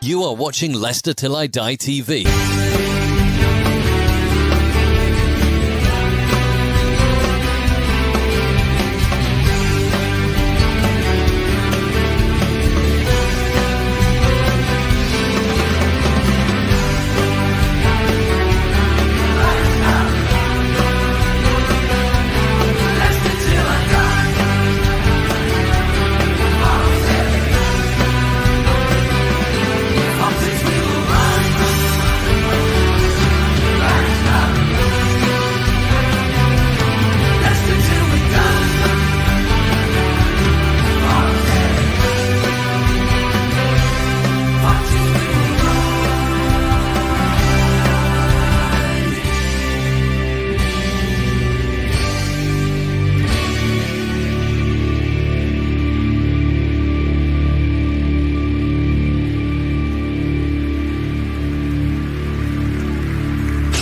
You are watching Leicester Till I Die TV.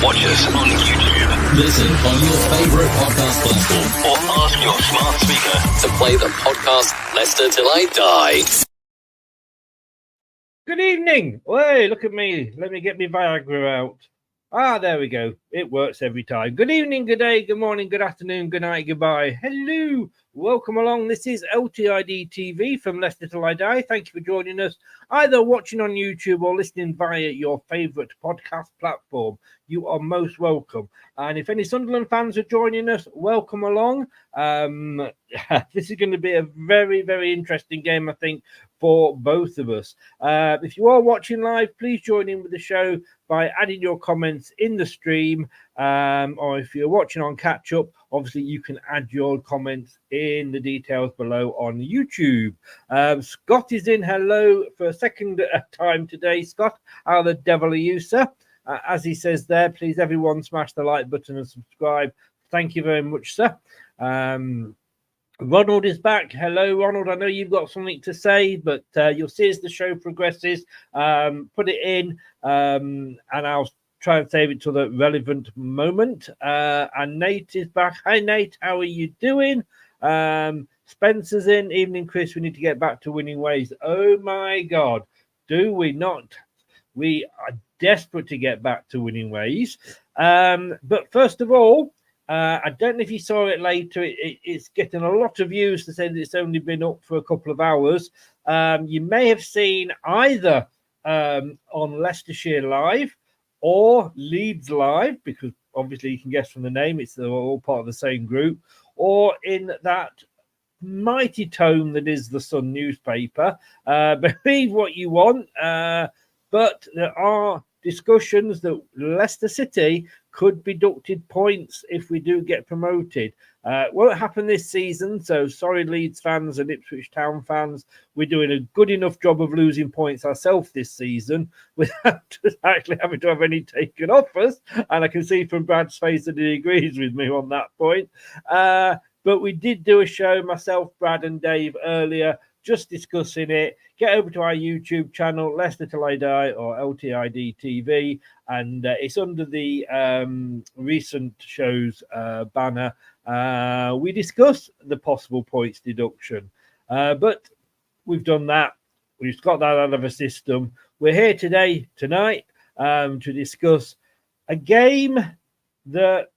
Watch us on YouTube. Listen on your favourite podcast platform. Or ask your smart speaker To play the podcast Leicester Till I Die. Good evening. Hey, look at me. Let me get my Viagra out. There we go. It works every time. Good evening, good day, good morning, good afternoon, good night, goodbye. Hello. Welcome along. This is LTID TV from Leicester Till I Die. Thank you for joining us, either watching on YouTube or listening via your favourite podcast platform. You are most welcome. And if any Sunderland fans are joining us, welcome along. This is going to be a very, very interesting game, I think, for both of us. If you are watching live, please join in with the show by adding your comments in the stream. Or if you're watching on catch up, obviously you can add your comments in the details below on YouTube. Scott is in. Hello for a second time today. Scott, how the devil are you, sir? As he says there, please everyone smash the like button and subscribe. Thank you very much, sir. Ronald is back. Hello, Ronald. I know you've got something to say, but you'll see as the show progresses. Put it in, and I'll try and save it to the relevant moment. And Nate is back. Hi, Nate. How are you doing? Spencer's in. Evening, Chris. We need to get back to winning ways. Oh, my God. Do we not? We are desperate to get back to winning ways. But first of all, I don't know if you saw it later. It's getting a lot of views to say that it's only been up for a couple of hours. You may have seen either on Leicestershire Live or Leeds Live, because obviously you can guess from the name, it's all part of the same group, or in that mighty tome that is the Sun newspaper. Believe what you want, but there are discussions that Leicester City could be deducted points if we do get promoted. It won't happen this season, so sorry Leeds fans and Ipswich Town fans. We're doing a good enough job of losing points ourselves this season without actually having to have any taken off us. And I can see from Brad's face that he agrees with me on that point. But we did do a show, myself, Brad and Dave, earlier, just discussing it. Get over to our YouTube channel, Leicester Till I Die, or LTID TV, and it's under the recent shows banner. We discuss the possible points deduction, but we've done that. We've got that out of a system. We're here tonight, to discuss a game that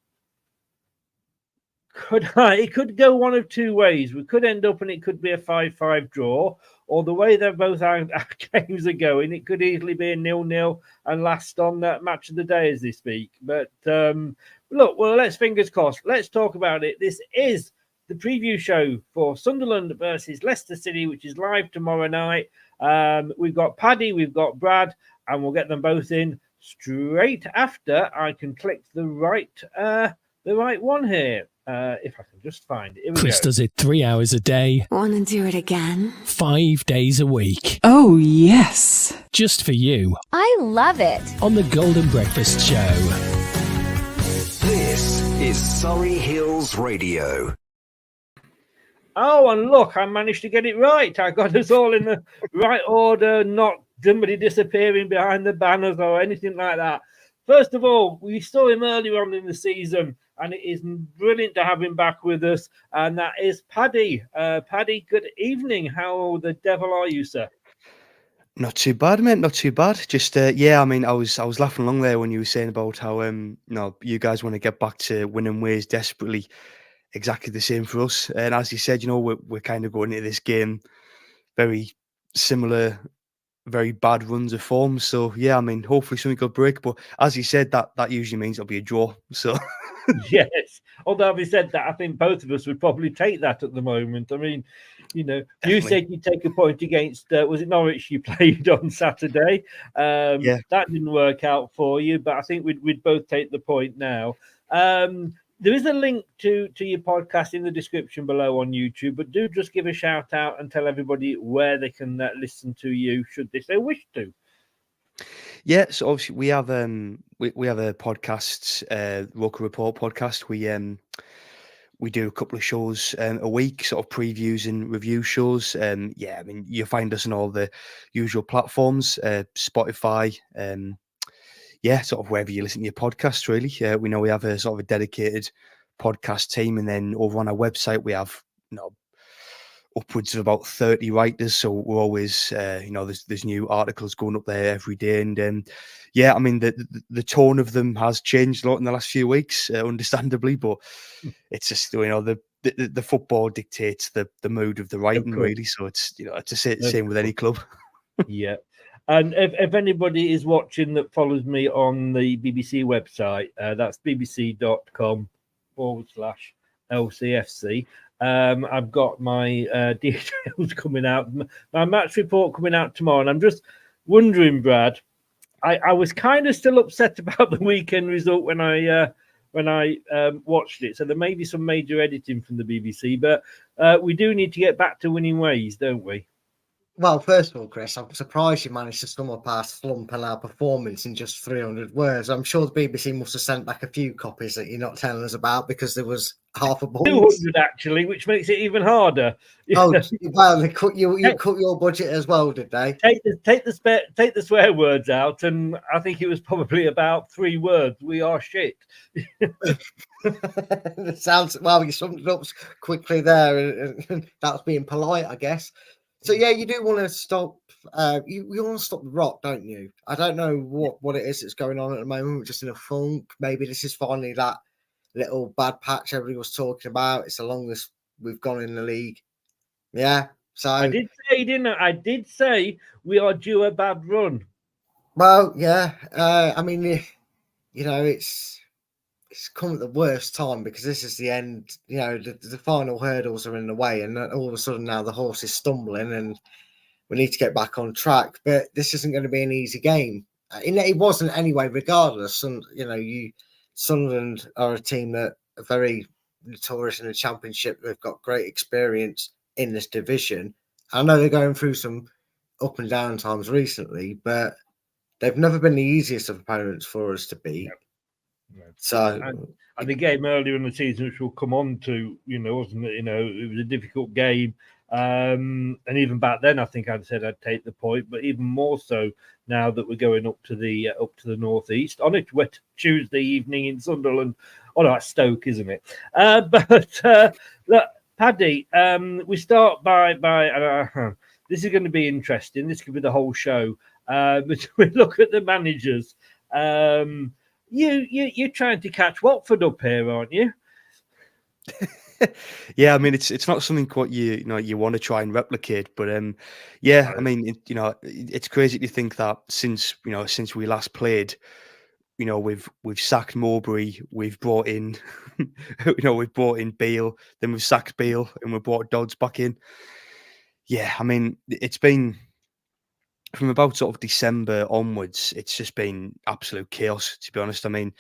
it could go one of two ways. We could end up and it could be a 5-5 draw, or the way that both our games are going, it could easily be a 0-0 and last on that match of the day, as they speak. But look, well, let's fingers crossed. Let's talk about it. This is the preview show for Sunderland versus Leicester City, which is live tomorrow night. We've got Paddy, we've got Brad, and we'll get them both in straight after I can click the right one here. If I can just find it. Here we Chris go. does it 3 hours a day. Want to do it again? 5 days a week. Oh, yes. Just for you. I love it. On the Golden Breakfast Show. This is Surrey Hills Radio. Oh, and look, I managed to get it right. I got us all in the right order, not somebody disappearing behind the banners or anything like that. First of all, we saw him earlier on in the season, and it is brilliant to have him back with us, and that is Paddy. Paddy, good evening. How the devil are you, sir? Not too bad, mate. Not too bad. Just yeah, I mean, I was laughing along there when you were saying about how you guys want to get back to winning ways desperately. Exactly the same for us. And as you said, we're kind of going into this game very similar, very bad runs of form. So yeah, I mean, hopefully something could break. But as you said, that usually means it'll be a draw. So Yes. Although having said that, I think both of us would probably take that at the moment. I mean, you Definitely. said you'd take a point against, was it Norwich you played on Saturday? Yeah. That didn't work out for you, but I think we'd both take the point now. There is a link to your podcast in the description below on YouTube, but do just give a shout out and tell everybody where they can listen to you should they so wish to. Yeah, so obviously we have we have a podcast, Local Report podcast. We do a couple of shows a week, sort of previews and review shows. Yeah, I mean, you find us on all the usual platforms, Spotify, yeah, sort of wherever you listen to your podcasts, really. We know we have a sort of a dedicated podcast team, and then over on our website we have, upwards of about 30 writers. So we're always, there's new articles going up there every day, and yeah, I mean the tone of them has changed a lot in the last few weeks, understandably, but it's just the football dictates the mood of the writing, really. So it's it's the same with any club. Yeah. And if anybody is watching that follows me on the BBC website, that's bbc.com/LCFC. I've got my details coming out, my match report coming out tomorrow. And I'm just wondering, Brad, I was kind of still upset about the weekend result when I watched it. So there may be some major editing from the BBC, but we do need to get back to winning ways, don't we? Well, first of all, Chris, I'm surprised you managed to sum up our slump and our performance in just 300 words. I'm sure the BBC must have sent back a few copies that you're not telling us about because there was half a bunch. 200 actually, which makes it even harder. Oh, well, they cut you cut your budget as well, did they? Take the swear words out, and I think it was probably about 3 words. We are shit. It sounds well. You summed it up quickly there, and that's being polite, I guess. So yeah, you do want to stop. You want to stop the rock, don't you? I don't know what it is that's going on at the moment. We're just in a funk. Maybe this is finally that little bad patch everybody was talking about. It's the longest we've gone in the league. Yeah. So I did say, didn't I? I did say we are due a bad run. Well, yeah. I mean, it's come at the worst time because this is the end. The final hurdles are in the way, and all of a sudden now the horse is stumbling, and we need to get back on track. But this isn't going to be an easy game. It wasn't anyway, regardless. And Sunderland are a team that are very notorious in the Championship. They've got great experience in this division. I know they're going through some up and down times recently, but they've never been the easiest of opponents for us to beat. Yep. So, and the game earlier in the season, which we'll come on to, wasn't it? It was a difficult game, and even back then, I think I'd said I'd take the point, but even more so now that we're going up to the northeast on a wet Tuesday evening in Sunderland. Oh no, that's Stoke, isn't it? But look, Paddy, we start by this is going to be interesting. This could be the whole show. But we look at the managers. You're trying to catch Watford up here, aren't you? Yeah, I mean it's not something what you want to try and replicate, but yeah, I mean it's crazy to think that since we last played, we've sacked Mowbray, we've brought in we've brought in Beale, then we've sacked Beale, and we brought Dodds back in. Yeah, I mean it's been from about sort of December onwards, it's just been absolute chaos, to be honest. I mean,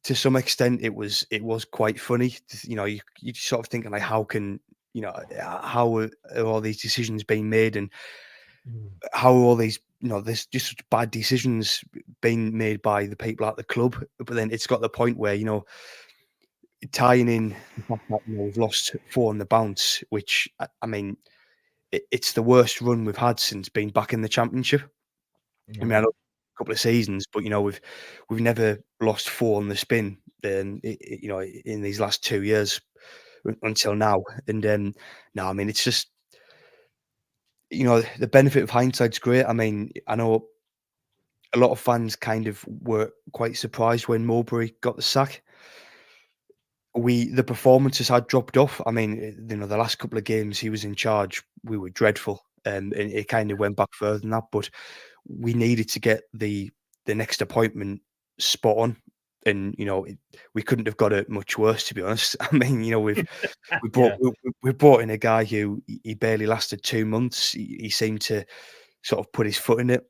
to some extent, it was quite funny. You sort of thinking like, how can how are all these decisions being made, and how are all these there's just such bad decisions being made by the people at the club. But then it's got to the point where tying in the fact that we've lost 4 on the bounce, which I mean. It's the worst run we've had since being back in the Championship. I mean, I know a couple of seasons, but we've never lost 4 on the spin. In these last 2 years until now, and no, I mean it's you know, the benefit of hindsight's great. I mean, I know a lot of fans kind of were quite surprised when Mowbray got the sack. The performances had dropped off. I mean, you know, the last couple of games he was in charge, we were dreadful, and it kind of went back further than that. But we needed to get the next appointment spot on, and you know, we couldn't have got it much worse, to be honest. I mean, you know, we brought Yeah. we brought in a guy who he barely lasted 2 months. He seemed to sort of put his foot in it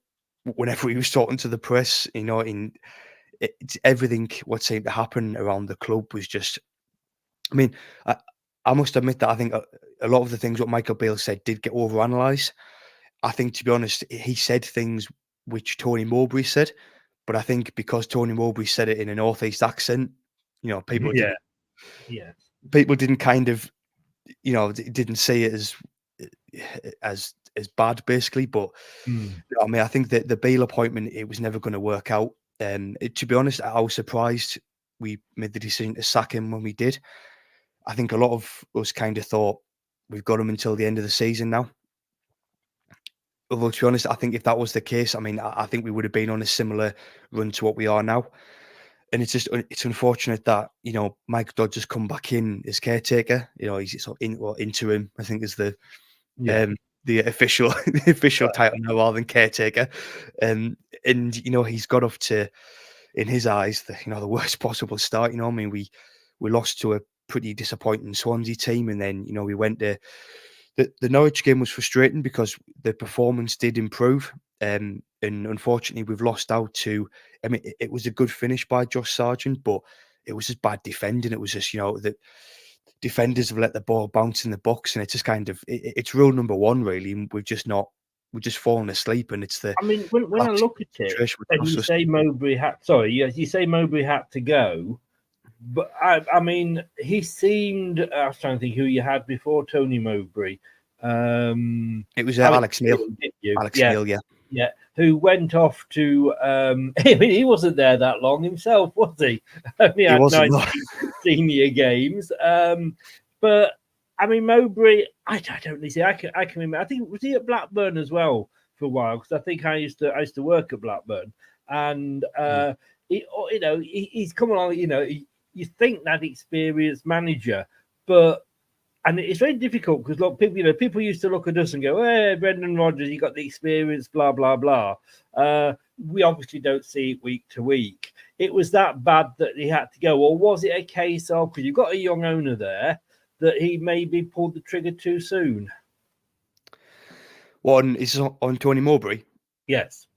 whenever he was talking to the press. You know, it's everything what seemed to happen around the club was just. I mean, I must admit that I think a lot of the things what Michael Beale said did get overanalyzed. I think, to be honest, he said things which Tony Mowbray said, but I think because Tony Mowbray said it in a northeast accent, you know, Yeah. Yeah. people didn't kind of, you know, didn't see it as bad basically. But Mm. you know, I mean, I think that the Beale appointment it was never going to work out. To be honest, I was surprised we made the decision to sack him when we did. I think a lot of us kind of thought we've got him until the end of the season now. Although, to be honest, I think if that was the case, I mean, I think we would have been on a similar run to what we are now. And it's unfortunate that, you know, Mike Dodd just come back in as caretaker. You know, he's sort of interim, I think is Yeah. the official the official title now rather than caretaker. And you know, he's got off to, in his eyes, the worst possible start. You know, I mean, we lost to a pretty disappointing Swansea team, and then, you know, we went to the Norwich game was frustrating because the performance did improve. And unfortunately, we've lost out to. I mean, it was a good finish by Josh Sargent, but it was just bad defending. It was just, you know, the defenders have let the ball bounce in the box, and it's just kind of it's rule number one, really. And we're just falling asleep, and it's the I mean, when I classic look at it, situation which and cost you us. say Mowbray had, sorry, you say Mowbray had to go, but I mean, he seemed. I was trying to think who you had before Tony Mowbray. It was Alex Alex Neil. Neil, didn't you? Alex Yeah, Neil, yeah. yeah. Who went off to? I mean, he wasn't there that long himself, was he? Only He had wasn't. No. 19 senior games. But I mean, Mowbray. I don't really see. I can remember. I think was he at Blackburn as well for a while, because I think I used to work at Blackburn, and he's come along. You know, you think that experienced manager, but. And it's very difficult because people used to look at us and go, "Hey, Brendan Rodgers, you got the experience, blah blah blah." We obviously don't see it week to week. It was that bad that he had to go, or was it a case of, because you've got a young owner there, that he maybe pulled the trigger too soon? One is on Tony Mowbray. Yes.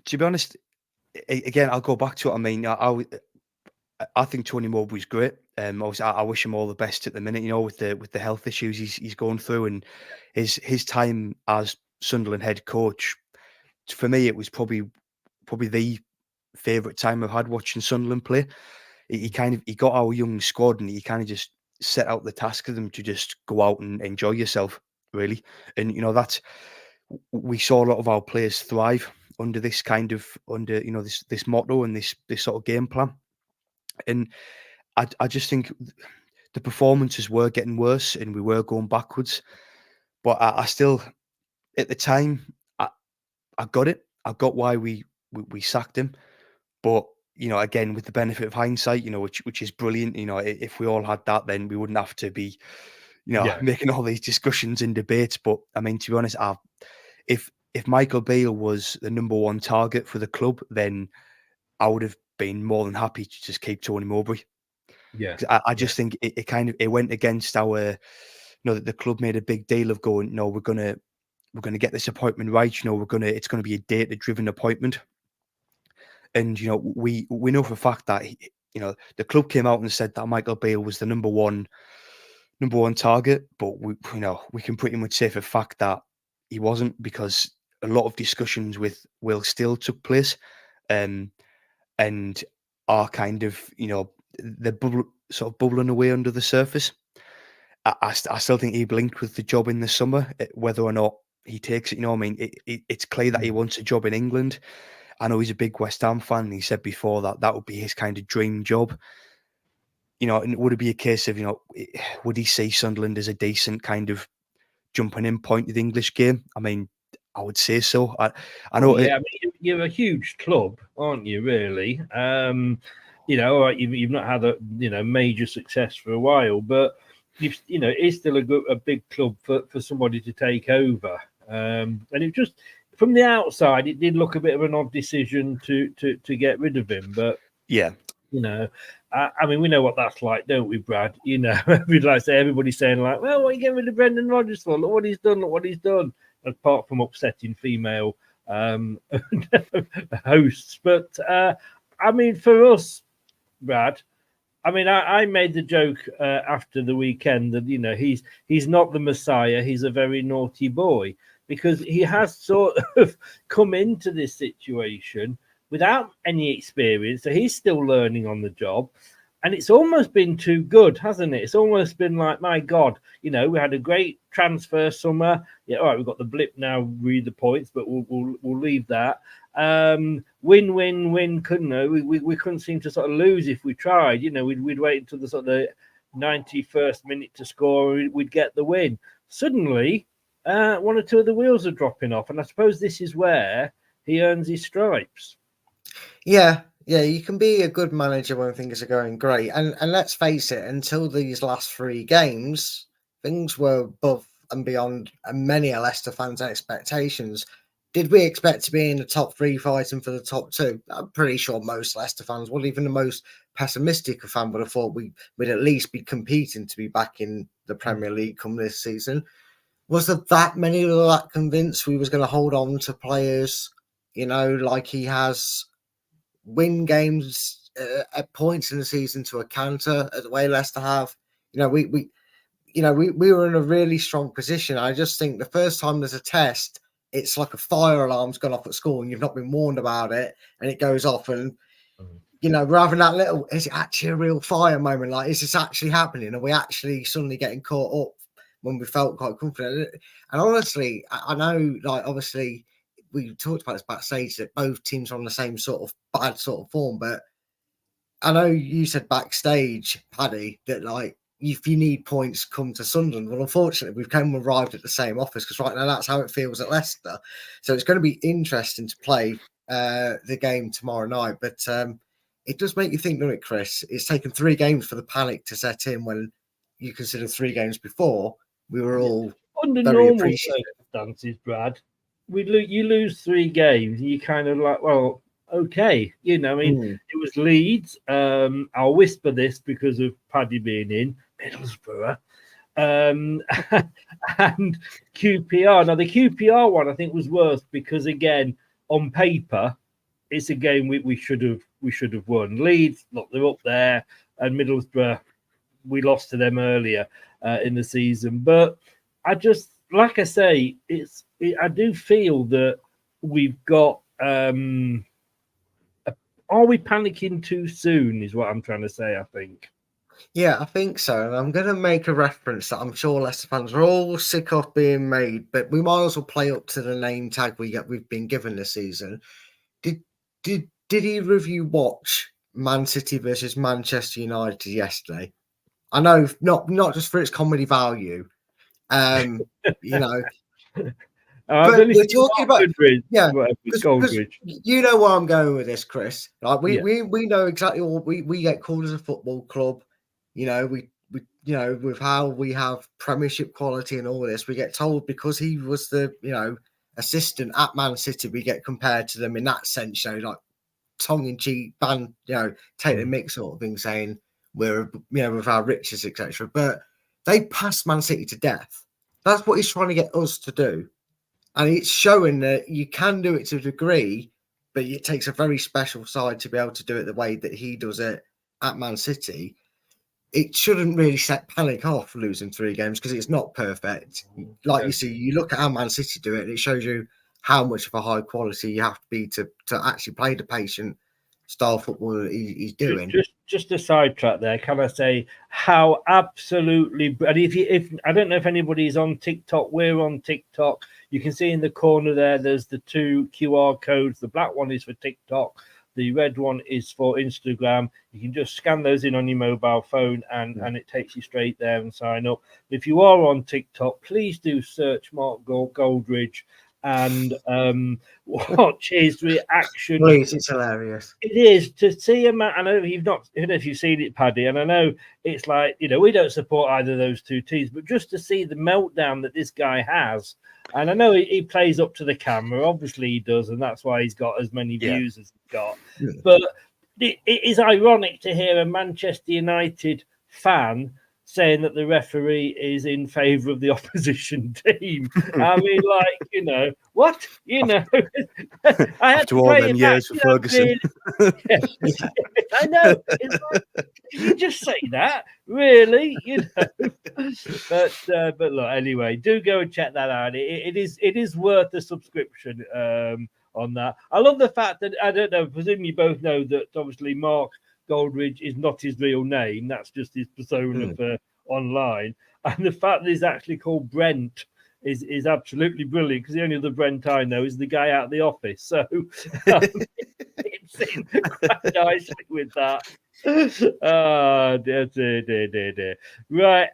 To be honest, again, I'll go back to it. I mean, I think Tony Mowbray's great. Obviously, I wish him all the best at the minute. You know, with the health issues he's going through, and his time as Sunderland head coach. For me, it was probably the favourite time I've had watching Sunderland play. He got our young squad, and he kind of just set out the task of them to just go out and enjoy yourself, really. And you know, we saw a lot of our players thrive under this this motto and this sort of game plan. And I just think the performances were getting worse and we were going backwards. But I still, at the time, I got it. I got why we sacked him. But you know, again, with the benefit of hindsight, you know, which is brilliant. You know, if we all had that, then we wouldn't have to be, you know, Yeah. making all these discussions and debates. But I mean, to be honest, if Michael Beale was the number one target for the club, then I would have been more than happy to just keep Tony Mowbray. Yeah. 'Cause I just think it went against our, you know, that the club made a big deal of going, no, we're gonna get this appointment right. You know, it's gonna be a data driven appointment. And you know, we know for a fact that you know, the club came out and said that Michael Beale was the number one target, but we can pretty much say for a fact that he wasn't, because a lot of discussions with Will Still took place, and are kind of, you know, sort of bubbling away under the surface. I still think he blinked with the job in the summer, whether or not he takes it. You know, I mean, it's clear that he wants a job in England. I know he's a big West Ham fan, and he said before that that would be his kind of dream job. You know, and would it be a case of, you know, would he see Sunderland as a decent kind of jumping in point of the English game? I mean, I would say so. I know. Yeah, I mean, you're a huge club, aren't you? Really, all right, you've not had a major success for a while, but it's still a big club for somebody to take over. And it just from the outside, it did look a bit of an odd decision to get rid of him, but yeah. I mean, we know what that's like, don't we, Brad? Everybody's saying like, well, what are you getting rid of Brendan Rodgers for? Look what he's done. Look what he's done. Apart from upsetting female hosts, but I mean, for us, Brad, I mean, I made the joke after the weekend that he's not the Messiah. He's a very naughty boy because he has sort of come into this situation without any experience, so he's still learning on the job. And it's almost been too good, hasn't it? It's almost been like, my God, we had a great transfer summer. Yeah, all right, we've got the blip now, read the points, but we'll leave that. Win, couldn't we couldn't seem to sort of lose if we tried. We'd wait until the sort of 91st minute to score, and we'd get the win. Suddenly, one or two of the wheels are dropping off, and I suppose this is where he earns his stripes. Yeah, you can be a good manager when things are going great. And let's face it, until these last 3 games, things were above and beyond many a Leicester fans' expectations. Did we expect to be in the top 3 fighting for the top 2? I'm pretty sure most Leicester fans would. Even the most pessimistic fan would have thought we'd at least be competing to be back in the Premier League come this season. Was there that many who were that convinced we was going to hold on to players, like he has, win games at points in the season to a counter the way Leicester have? We were in a really strong position. I just think the first time there's a test, it's like a fire alarm's gone off at school and you've not been warned about it, and it goes off. And we're having that little, is it actually a real fire moment? Like, is this actually happening? Are we actually suddenly getting caught up when we felt quite confident? And honestly, I know, like, obviously we talked about this backstage that both teams are on the same sort of bad sort of form, but I know you said backstage, Paddy, that like, if you need points, come to Sunderland. Well, unfortunately, we've arrived at the same office because right now that's how it feels at Leicester. So it's going to be interesting to play the game tomorrow night. But it does make you think, doesn't it, Chris? It's taken 3 games for the panic to set in when you consider 3 games before we were all under very normal appreciative. circumstances, Brad. You lose 3 games, and you kind of like, well, okay, it was Leeds. I'll whisper this because of Paddy being in Middlesbrough, and QPR. Now the QPR one I think was worse because again, on paper, it's a game we should have won. Leeds, look, they're up there, and Middlesbrough, we lost to them earlier in the season. But I just, like I say, I do feel that we've got. Are we panicking too soon? Is what I'm trying to say. I think. Yeah, I think so. And I'm going to make a reference that I'm sure Leicester fans are all sick of being made, but we might as well play up to the name tag we've been given this season. Did either of you watch Man City versus Manchester United yesterday? I know not just for its comedy value, but we're talking about because you know where I'm going with this, Chris. Like we know exactly what we get called as a football club. We with how we have Premiership quality and all this, we get told because he was the assistant at Man City, we get compared to them in that sense. Like tongue in cheek, take the mix sort of thing, saying we're with our riches, etc. But they passed Man City to death. That's what he's trying to get us to do. And it's showing that you can do it to a degree, but it takes a very special side to be able to do it the way that he does it at Man City. It shouldn't really set panic off losing 3 games because it's not perfect. Like you see, you look at how Man City do it, and it shows you how much of a high quality you have to be to actually play the patient style football that he's doing. Just a sidetrack there. Can I say how absolutely? And if I don't know if anybody's on TikTok, we're on TikTok. You can see in the corner there's the 2 QR codes. The black one is for TikTok. The red one is for Instagram. You can just scan those in on your mobile phone and it takes you straight there and sign up. If you are on TikTok, please do search Mark Goldridge and watch his reaction. Please, it's hilarious. It is to see a man. I know you've not. I don't know if you've seen it, Paddy, and I know it's like, we don't support either of those two teams, but just to see the meltdown that this guy has, and I know he plays up to the camera. Obviously, he does, and that's why he's got as many views as he's got. Yeah. But it is ironic to hear a Manchester United fan saying that the referee is in favour of the opposition team. I mean, what? I had After all them years for Ferguson. I know. It's like, did you just say that? Really? But look, anyway, do go and check that out. It is worth a subscription on that. I love the fact that, I don't know, presume you both know that obviously Mark Goldridge is not his real name. That's just his persona for online. And the fact that he's actually called Brent is absolutely brilliant, because the only other Brent I know is the guy out of the office. So it's in quite nicely with that. Oh, dear. Right.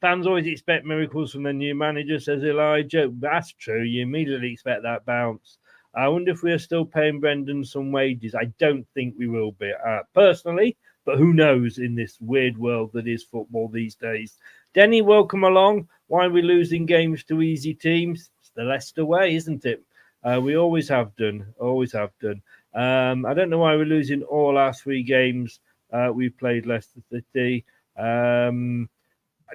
Fans always expect miracles from the new manager, says Elijah. That's true. You immediately expect that bounce. I wonder if we are still paying Brendan some wages. I don't think we will be, personally, but who knows in this weird world that is football these days. Denny, welcome along. Why are we losing games to easy teams? It's the Leicester way, isn't it? We always have done. I don't know why we're losing all our 3 games. We've played Leicester City. Denny,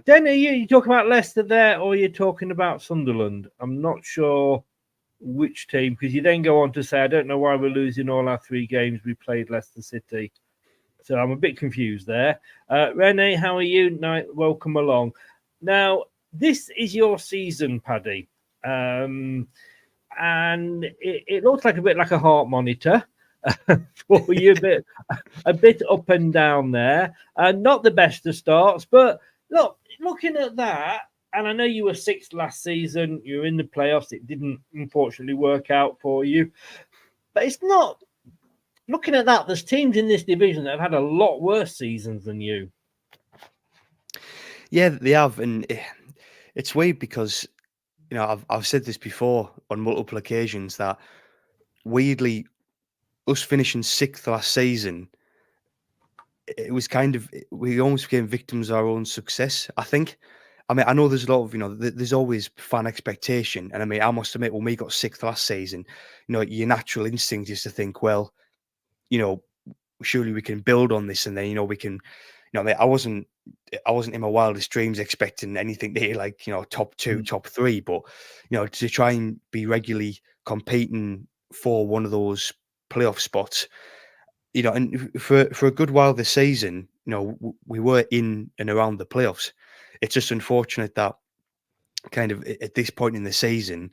are you talking about Leicester there, or are you talking about Sunderland? I'm not sure which team, because you then go on to say, I don't know why we're losing all our 3 games. We played Leicester City. So I'm a bit confused there. Renee, how are you? Welcome along. Now, this is your season, Paddy. And it looks like a bit like a heart monitor for you, a bit up and down there. Not the best of starts, but look, looking at that, and I know you were 6th last season. You were in the playoffs. It didn't, unfortunately, work out for you. But it's not. Looking at that, there's teams in this division that have had a lot worse seasons than you. Yeah, they have. And it's weird because, I've said this before on multiple occasions that, weirdly, us finishing 6th last season, it was kind of, we almost became victims of our own success, I think. I mean, I know there's a lot of, there's always fan expectation. And I mean, I must admit, when we got 6th last season, your natural instinct is to think, well, surely we can build on this, and then, we can, I mean, I wasn't in my wildest dreams expecting anything near like, top 2, top 3, but, to try and be regularly competing for one of those playoff spots, and for a good while this season, we were in and around the playoffs. It's just unfortunate that kind of at this point in the season,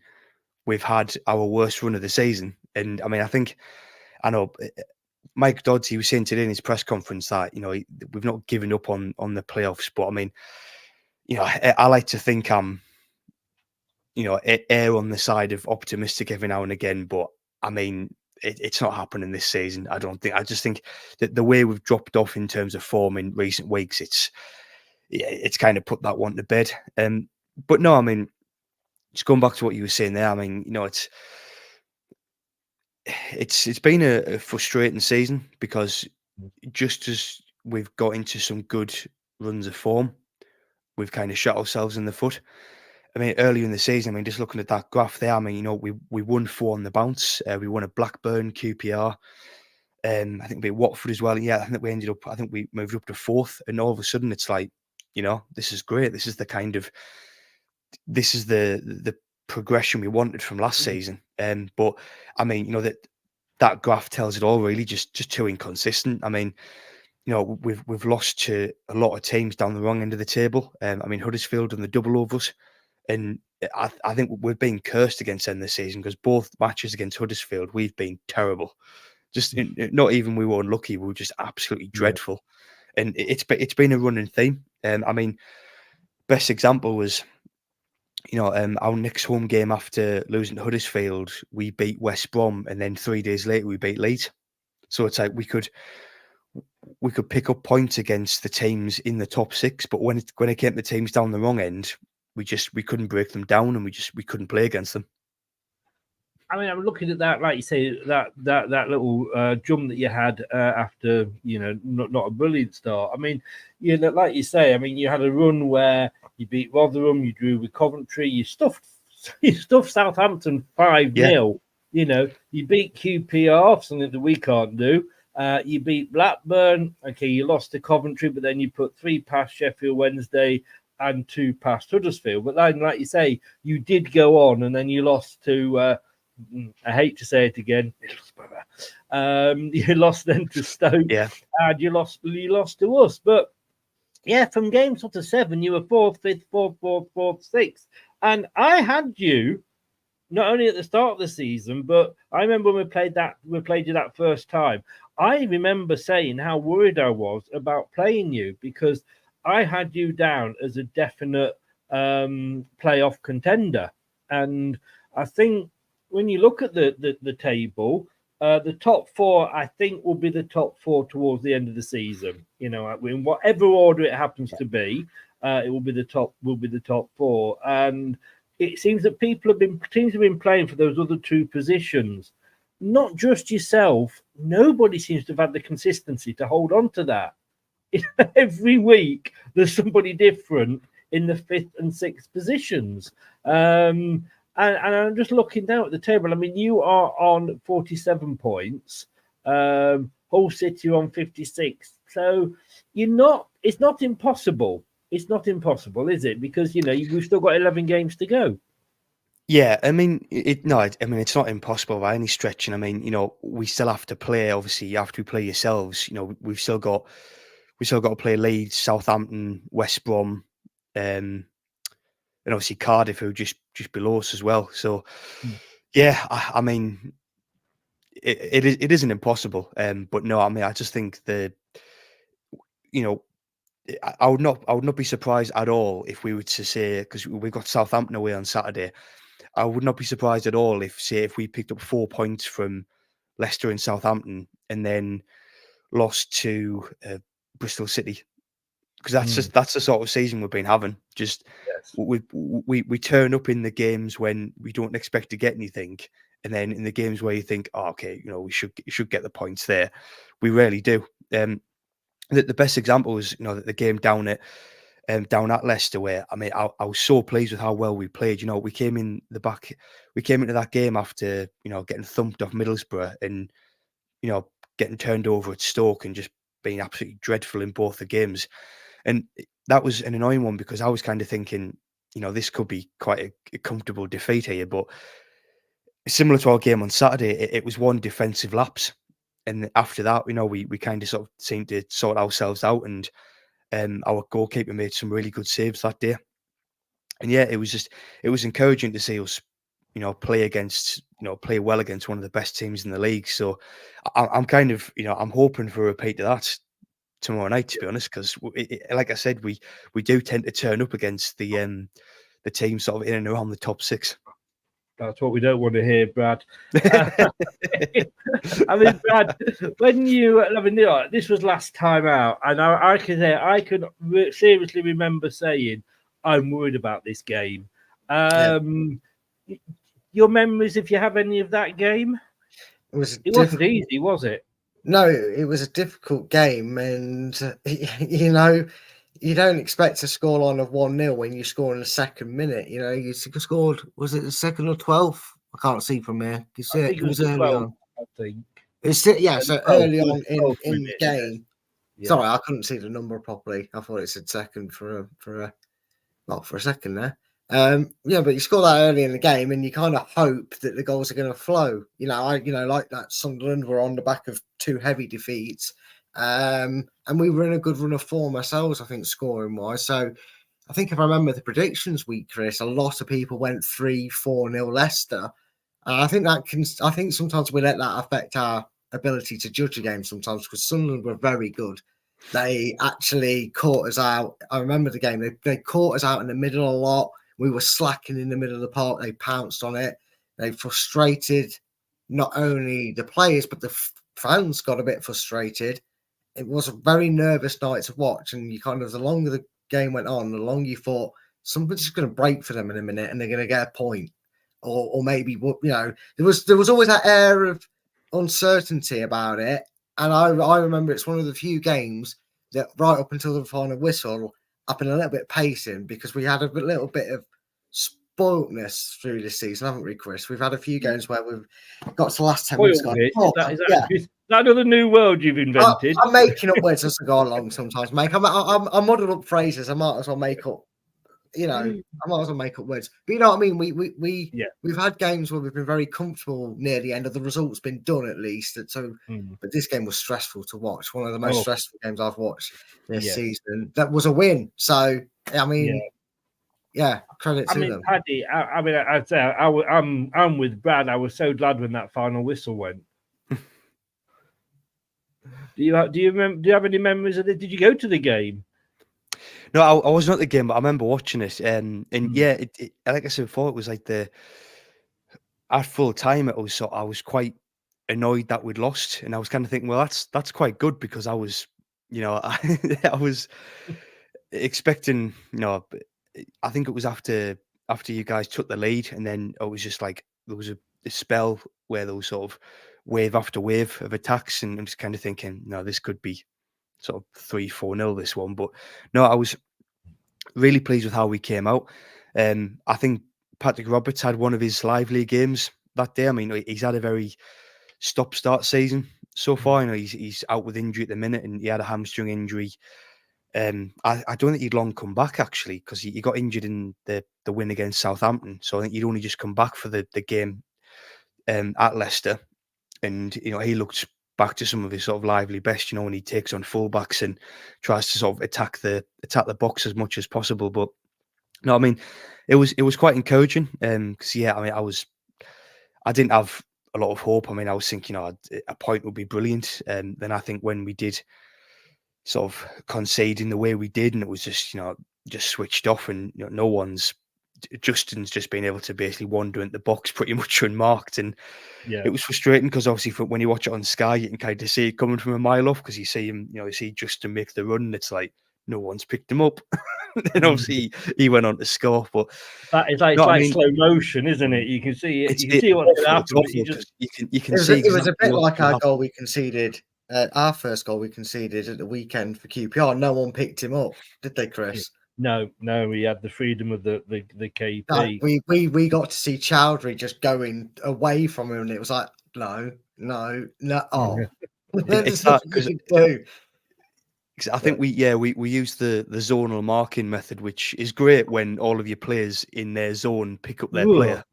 we've had our worst run of the season. And I mean, I know Mike Dodds, he was saying today in his press conference that, we've not given up on the playoffs. But I mean, I like to think I'm, err on the side of optimistic every now and again. But I mean, it's not happening this season. I don't think. I just think that the way we've dropped off in terms of form in recent weeks, it's kind of put that one to bed. But no, I mean, just going back to what you were saying there, I mean, it's been a frustrating season, because just as we've got into some good runs of form, we've kind of shot ourselves in the foot. I mean, earlier in the season, I mean, just looking at that graph there, I mean, we won 4 on the bounce. We won at Blackburn, QPR. I think we beat Watford as well. Yeah, I think we moved up to 4th, and all of a sudden it's like, this is great. This is the progression we wanted from last season. But I mean, that graph tells it all, really. Just too inconsistent. I mean, we've lost to a lot of teams down the wrong end of the table. I mean, Huddersfield and the double over us, and I think we've been cursed against end of the season, because both matches against Huddersfield, we've been terrible. Just not even we were unlucky, we were just absolutely dreadful. And it's been a running theme. I mean, best example was, our next home game after losing to Huddersfield, we beat West Brom, and then 3 days later we beat Leeds. So it's like we could pick up points against the teams in the top 6, but when it came to teams down the wrong end, we couldn't break them down, and we couldn't play against them. I mean, I'm looking at that, like you say, that little jump that you had after, not a brilliant start. I mean, like you say, I mean, you had a run where you beat Rotherham, you drew with Coventry, you stuffed Southampton 5-0. You beat QPR, something that we can't do. You beat Blackburn. Okay, you lost to Coventry, but then you put 3 past Sheffield Wednesday and 2 past Huddersfield. But then, like you say, you did go on, and then you lost to. I hate to say it again. You lost then to Stoke, and you lost to us. But yeah, from game sort of 7, you were 4th, 5th, 4th, 6th, and I had you not only at the start of the season, but I remember when we played you that first time. I remember saying how worried I was about playing you because I had you down as a definite playoff contender, and I think. When you look at the table, the top 4, I think, will be the top 4 towards the end of the season. In whatever order it happens to be, it will be the top 4. And it seems that teams have been playing for those other 2 positions. Not just yourself. Nobody seems to have had the consistency to hold on to that. Every week, there's somebody different in the 5th and 6th positions. And I'm just looking down at the table. I mean, you are on 47 points. Hull City on 56. So it's not impossible. It's not impossible, is it? Because, we've still got 11 games to go. Yeah, I mean, it's not impossible by any stretch. And I mean, we still have to play. Obviously, after we play yourselves, we've still got to play Leeds, Southampton, West Brom, and obviously Cardiff, who just below us as well. So, yeah, I mean, it isn't impossible. But no, I mean, I just think I would not be surprised at all if we were to say, because we've got Southampton away on Saturday. I would not be surprised at all if we picked up 4 points from Leicester and Southampton and then lost to Bristol City. Because that's the sort of season we've been having. Just we turn up in the games when we don't expect to get anything, and then in the games where you think, oh, okay, we should get the points there, we rarely do. The best example is the game down at Leicester, where I mean I was so pleased with how well we played. We came into that game after getting thumped off Middlesbrough and getting turned over at Stoke and just being absolutely dreadful in both the games. And that was an annoying one because I was kind of thinking, this could be quite a comfortable defeat here. But similar to our game on Saturday, it was one defensive lapse. And after that, we kind of sort of seemed to sort ourselves out. And our goalkeeper made some really good saves that day. And yeah, it was encouraging to see us, play well against one of the best teams in the league. So I'm kind of, I'm hoping for a repeat of that tomorrow night, to be honest, because like I said, we do tend to turn up against the team sort of in and around the top 6. That's what we don't want to hear, Brad. I mean, Brad, this was last time out, and I could seriously remember saying, I'm worried about this game. Your memories, if you have any of that game? It wasn't easy, was it? No, it was a difficult game, and you don't expect a scoreline of 1-0 when you score in the second minute. You scored, was it the second or 12th? I can't see from here. It was early 12, on. I think. So early on in the game. Yeah. Sorry, I couldn't see the number properly. I thought it said second for a second there. But you score that early in the game, and you kind of hope that the goals are going to flow. Like that Sunderland were on the back of 2 heavy defeats, and we were in a good run of form ourselves, I think, scoring wise. So I think if I remember the predictions week, Chris, a lot of people went 3-4-0 Leicester, and I think sometimes we let that affect our ability to judge a game sometimes, because Sunderland were very good. They actually caught us out. I remember the game. They caught us out in the middle a lot. we were slacking in the middle of the park. They pounced on it. They frustrated not only the players, but the fans got a bit frustrated. It was a very nervous night to watch. And you kind of, the longer the game went on, the longer you thought something's just going to break for them in a minute and they're going to get a point. Or maybe, you know, there was always that air of uncertainty about it. And I remember it's one of the few games that right up until the final whistle, I've been a little bit pacing because we had a little bit of spoiltness through this season, haven't we, Chris? We've had a few games where we've got to the last 10 minutes. Is that another new word you've invented? I'm making up words as I go along sometimes, mate. I'm muddling up phrases. I might as well make up, you know, I might as well make up words. But you know what I mean? We've had games where we've been very comfortable near the end of the result's been done at least. So, but this game was stressful to watch. One of the most stressful games I've watched this season. That was a win. So, I mean, credit to them. Paddy, I'd say I'm with Brad. I was so glad when that final whistle went. Do you have any memories of it? Did you go to the game? No, I wasn't at the game, but I remember watching it. And yeah, it, like I said before, it was like at full time. I was quite annoyed that we'd lost, and I was kind of thinking, well, that's quite good because I was, you know, I was expecting, you know, I think it was after you guys took the lead, and then it was just like there was a spell where there was sort of wave after wave of attacks, and I'm just kind of thinking, no, this could be sort of 3-4-0 this one. But no, I was really pleased with how we came out. I think Patrick Roberts had one of his lively games that day. I mean, he's had a very stop-start season so far. You know, he's out with injury at the minute, and he had a hamstring injury. I don't think he'd long come back actually, because he got injured in the win against Southampton. So I think he'd only just come back for the game at Leicester, and you know, he looked back to some of his sort of lively best, you know, when he takes on fullbacks and tries to sort of attack the box as much as possible. But no, I mean, it was quite encouraging. Because I mean, I didn't have a lot of hope. I mean, I was thinking, you know, a point would be brilliant. And then I think when we did sort of concede in the way we did, and it was just, you know, just switched off, and you know, Justin's just been able to basically wander into the box pretty much unmarked, and it was frustrating because obviously when you watch it on Sky, you can kind of see it coming from a mile off because you see him, you know, you see Justin make the run, and it's like no one's picked him up, and obviously he went on to score. But that is like, slow motion, isn't it? You can see it. You can see what's going to happen. You can see. It was a bit like our goal we conceded. Our first goal we conceded at the weekend for QPR. No one picked him up, did they, Chris? No, we had the freedom of the KP. No, we got to see Chowdhury just going away from him, and it was like, no. Oh, there's nothing you can do. I think we use the zonal marking method, which is great when all of your players in their zone pick up their player.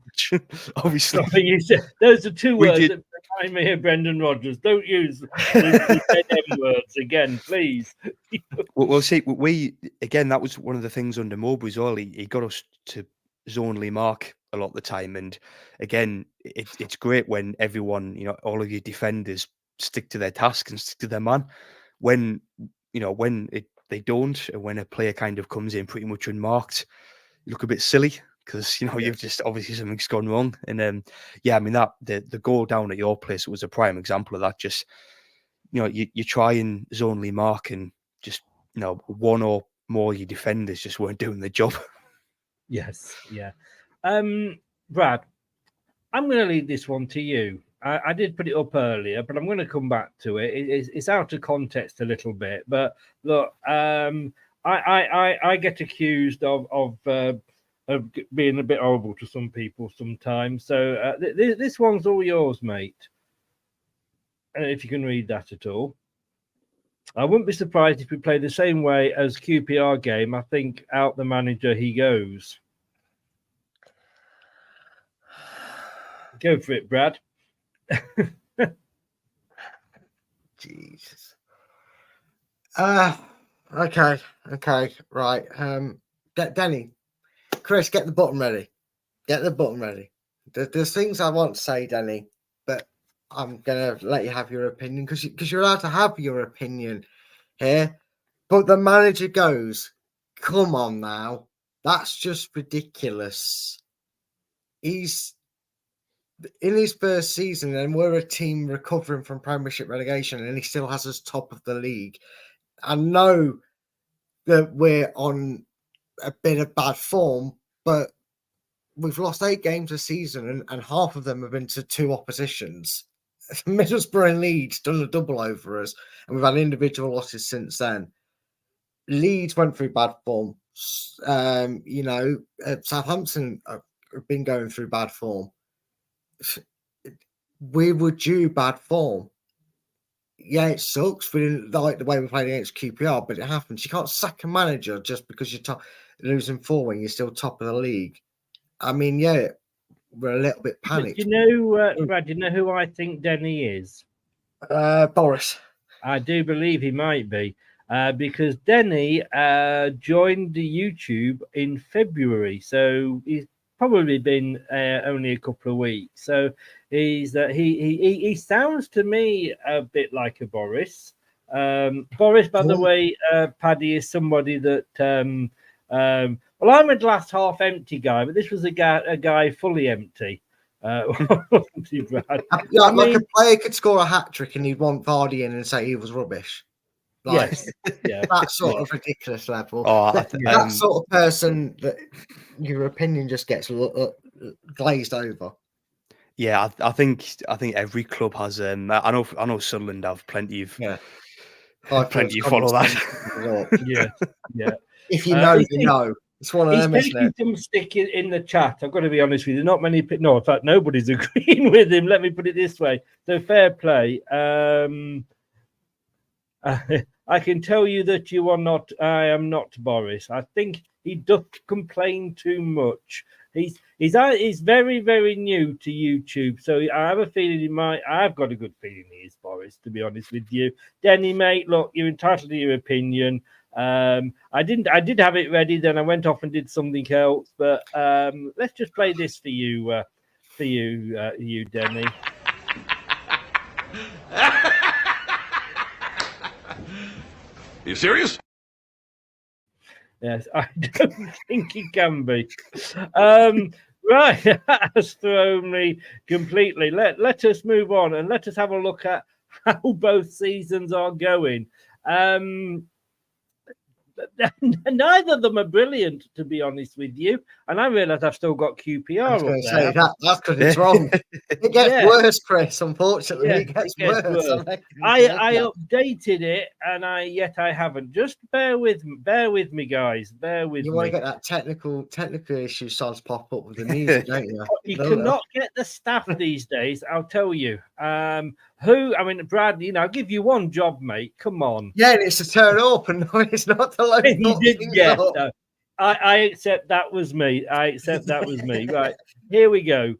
Obviously, you said, those are two words that remind me of Brendan Rodgers. Don't use the M words again, please. Well, see, that was one of the things under Mowbray as well. He got us to zonally mark a lot of the time, and again, it's great when everyone, you know, all of your defenders stick to their task and stick to their man. When they don't, and when a player kind of comes in pretty much unmarked, you look a bit silly because, you know, you've just obviously something's gone wrong. And I mean, that the goal down at your place was a prime example of that. Just, you know, you try and zonally mark, and just, you know, one or more of your defenders just weren't doing the job. Yes, yeah. Brad, I'm going to leave this one to you. I did put it up earlier, but I'm going to come back to it. It's out of context a little bit, but look, I get accused of being a bit horrible to some people sometimes. So this one's all yours, mate. If you can read that at all. I wouldn't be surprised if we play the same way as QPR game. I think out the manager he goes. Go for it, Brad. Jesus. Okay, right. Danny, Chris, get the button ready. There's things I want to say, Danny, but I'm gonna let you have your opinion because you're allowed to have your opinion here. But the manager goes, come on now. That's just ridiculous. He's in his first season, and we're a team recovering from Premiership relegation, and he still has us top of the league. I know that we're on a bit of bad form, but we've lost 8 games this season, and half of them have been to 2 oppositions. Middlesbrough and Leeds done a double over us, and we've had individual losses since then. Leeds went through bad form. Southampton have been going through bad form. We were due bad form. Yeah, it sucks. We didn't like the way we played against QPR, but it happens. You can't sack a manager just because you're losing 4 when you're still top of the league. I mean, yeah, we're a little bit panicked. Do you know, Brad? Do you know who I think Denny is? Boris. I do believe he might be, because Denny joined the YouTube in February, so he's probably been only a couple of weeks. So he sounds to me a bit like a Boris. Boris, by the way, Paddy, is somebody that. Well, I'm a glass half empty guy, but this was a guy fully empty. Wasn't he, Brad? Yeah, like a player could score a hat trick and he'd want Vardy in and say he was rubbish. Like, yes, yeah, that sort of ridiculous level. Oh, that sort of person that your opinion just gets glazed over. Yeah, I think every club has. I know Sunderland have plenty of. Yeah, plenty follow that. yeah. If you know, you know. It's one of them, he's isn't it? taking some stick in the chat. I've got to be honest with you. Not many. No, in fact, nobody's agreeing with him. Let me put it this way. So fair play. I can tell you that you are not. I am not Boris. I think he does complain too much. He's very, very new to YouTube, so I have a feeling he might. I've got a good feeling he is Boris, to be honest with you. Denny, mate, look, you're entitled to your opinion. I did have it ready, then I went off and did something else. But let's just play this for you, Denny. You serious? Yes, I don't think he can be. Right, that's thrown me completely. Let us move on and let us have a look at how both seasons are going. Neither of them are brilliant, to be honest with you. And I realise I've still got QPR I was going up to there. say that's because it's wrong. It gets worse, Chris. Unfortunately, it gets worse. I updated it, and I haven't. Just bear with me, guys. Bear with me. You want to get that technical issue starts to pop up with the music, don't you? You cannot get the staff these days. I'll tell you. Brad, I'll give you one job, mate. Come on. Yeah, and it's to turn up, and no, it's not to load no. I accept that was me. Right, here we go.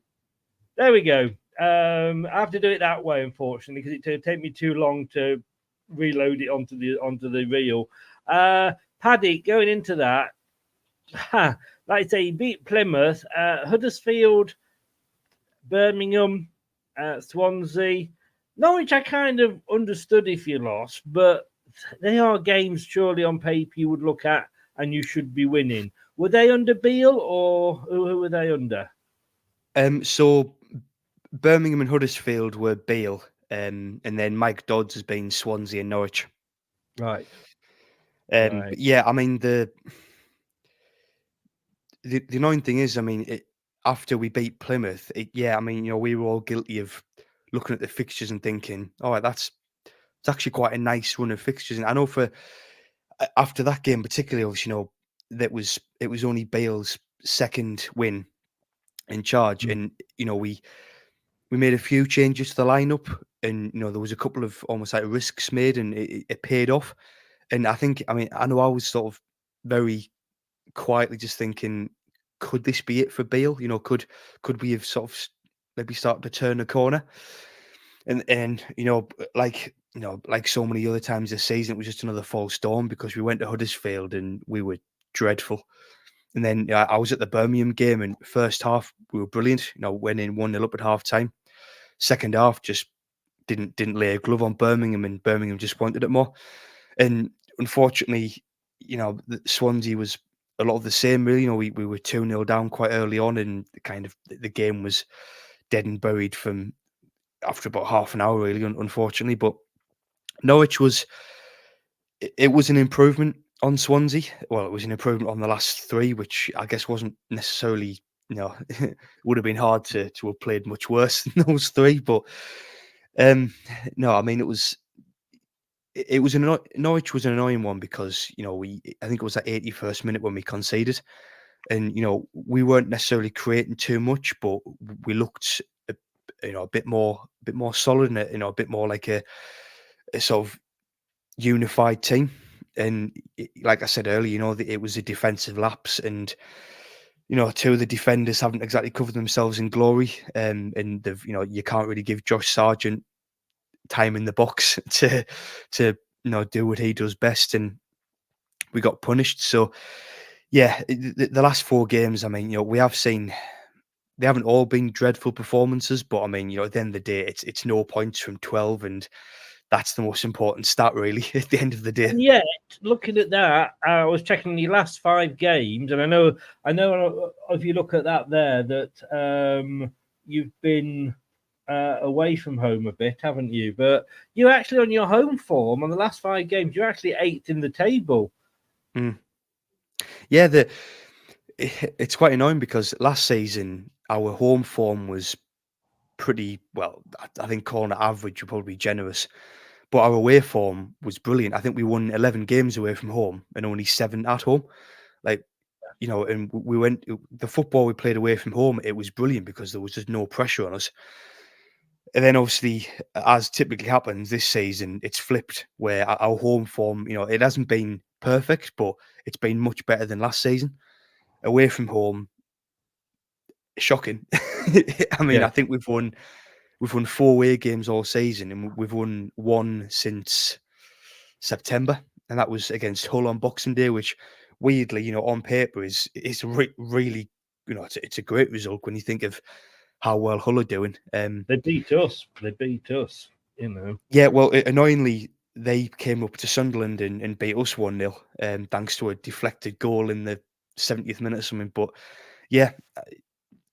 There we go. I have to do it that way, unfortunately, because it take me too long to reload it onto the reel. Paddy, going into that, like I say, he beat Plymouth, Huddersfield, Birmingham, Swansea. Norwich, I kind of understood if you lost, but they are games surely on paper you would look at and you should be winning. Were they under Beale or who were they under? So Birmingham and Huddersfield were Beale, and then Mike Dodds has been Swansea and Norwich. Right. Right. Yeah, I mean the annoying thing is, after we beat Plymouth, we were all guilty of looking at the fixtures and thinking, "All right, it's actually quite a nice run of fixtures." And I know after that game, particularly, obviously, it was only Bale's second win in charge, and we made a few changes to the lineup, and there was a couple of almost like risks made, and it paid off. And I know I was sort of very quietly just thinking, could this be it for Bale? Could we have sort of maybe started to turn a corner? And like so many other times this season, it was just another false storm because we went to Huddersfield and we were dreadful. And then I was at the Birmingham game, and first half we were brilliant. Went in 1-0 up at half time. Second half just didn't lay a glove on Birmingham, and Birmingham just wanted it more. And unfortunately, Swansea was a lot of the same, really. You know, we were 2-0 down quite early on, and kind of the game was dead and buried from after about half an hour, really, unfortunately. But Norwich it was an improvement on Swansea. Well, it was an improvement on the last three, which I guess wasn't necessarily, it would have been hard to have played much worse than those three. But no, I mean, Norwich was an annoying one because, I think it was that 81st minute when we conceded, and we weren't necessarily creating too much, but we looked a bit more solid, and a bit more like a sort of unified team. And like I said earlier, it was a defensive lapse, and two of the defenders haven't exactly covered themselves in glory, and they've, you can't really give Josh Sargent time in the box to do what he does best, and we got punished. So yeah, the last four games, I mean, we have seen they haven't all been dreadful performances, but I mean, at the end of the day, it's no points from 12, and that's the most important stat, really, at the end of the day. And yet, looking at that, I was checking the last 5 games, and I know if you look at that there, that you've been away from home a bit, haven't you? But you're actually on your home form on the last 5 games. You're actually 8th in the table. Yeah, it's quite annoying because last season our home form was pretty well. I think calling it average would probably be generous, but our away form was brilliant. I think we won 11 games away from home and only 7 at home. Like, and we went the football we played away from home. It was brilliant because there was just no pressure on us. And then obviously, as typically happens this season, it's flipped where our home form, it hasn't been perfect, but it's been much better than last season. Away from home, shocking. I mean, I think we've won 4 away games all season, and we've won 1 since September, and that was against Hull on Boxing Day, which weirdly, on paper is really, it's a great result when you think of how well Hull are doing. They beat us. Yeah, well, annoyingly, they came up to Sunderland and beat us 1-0, thanks to a deflected goal in the 70th minute or something. But yeah,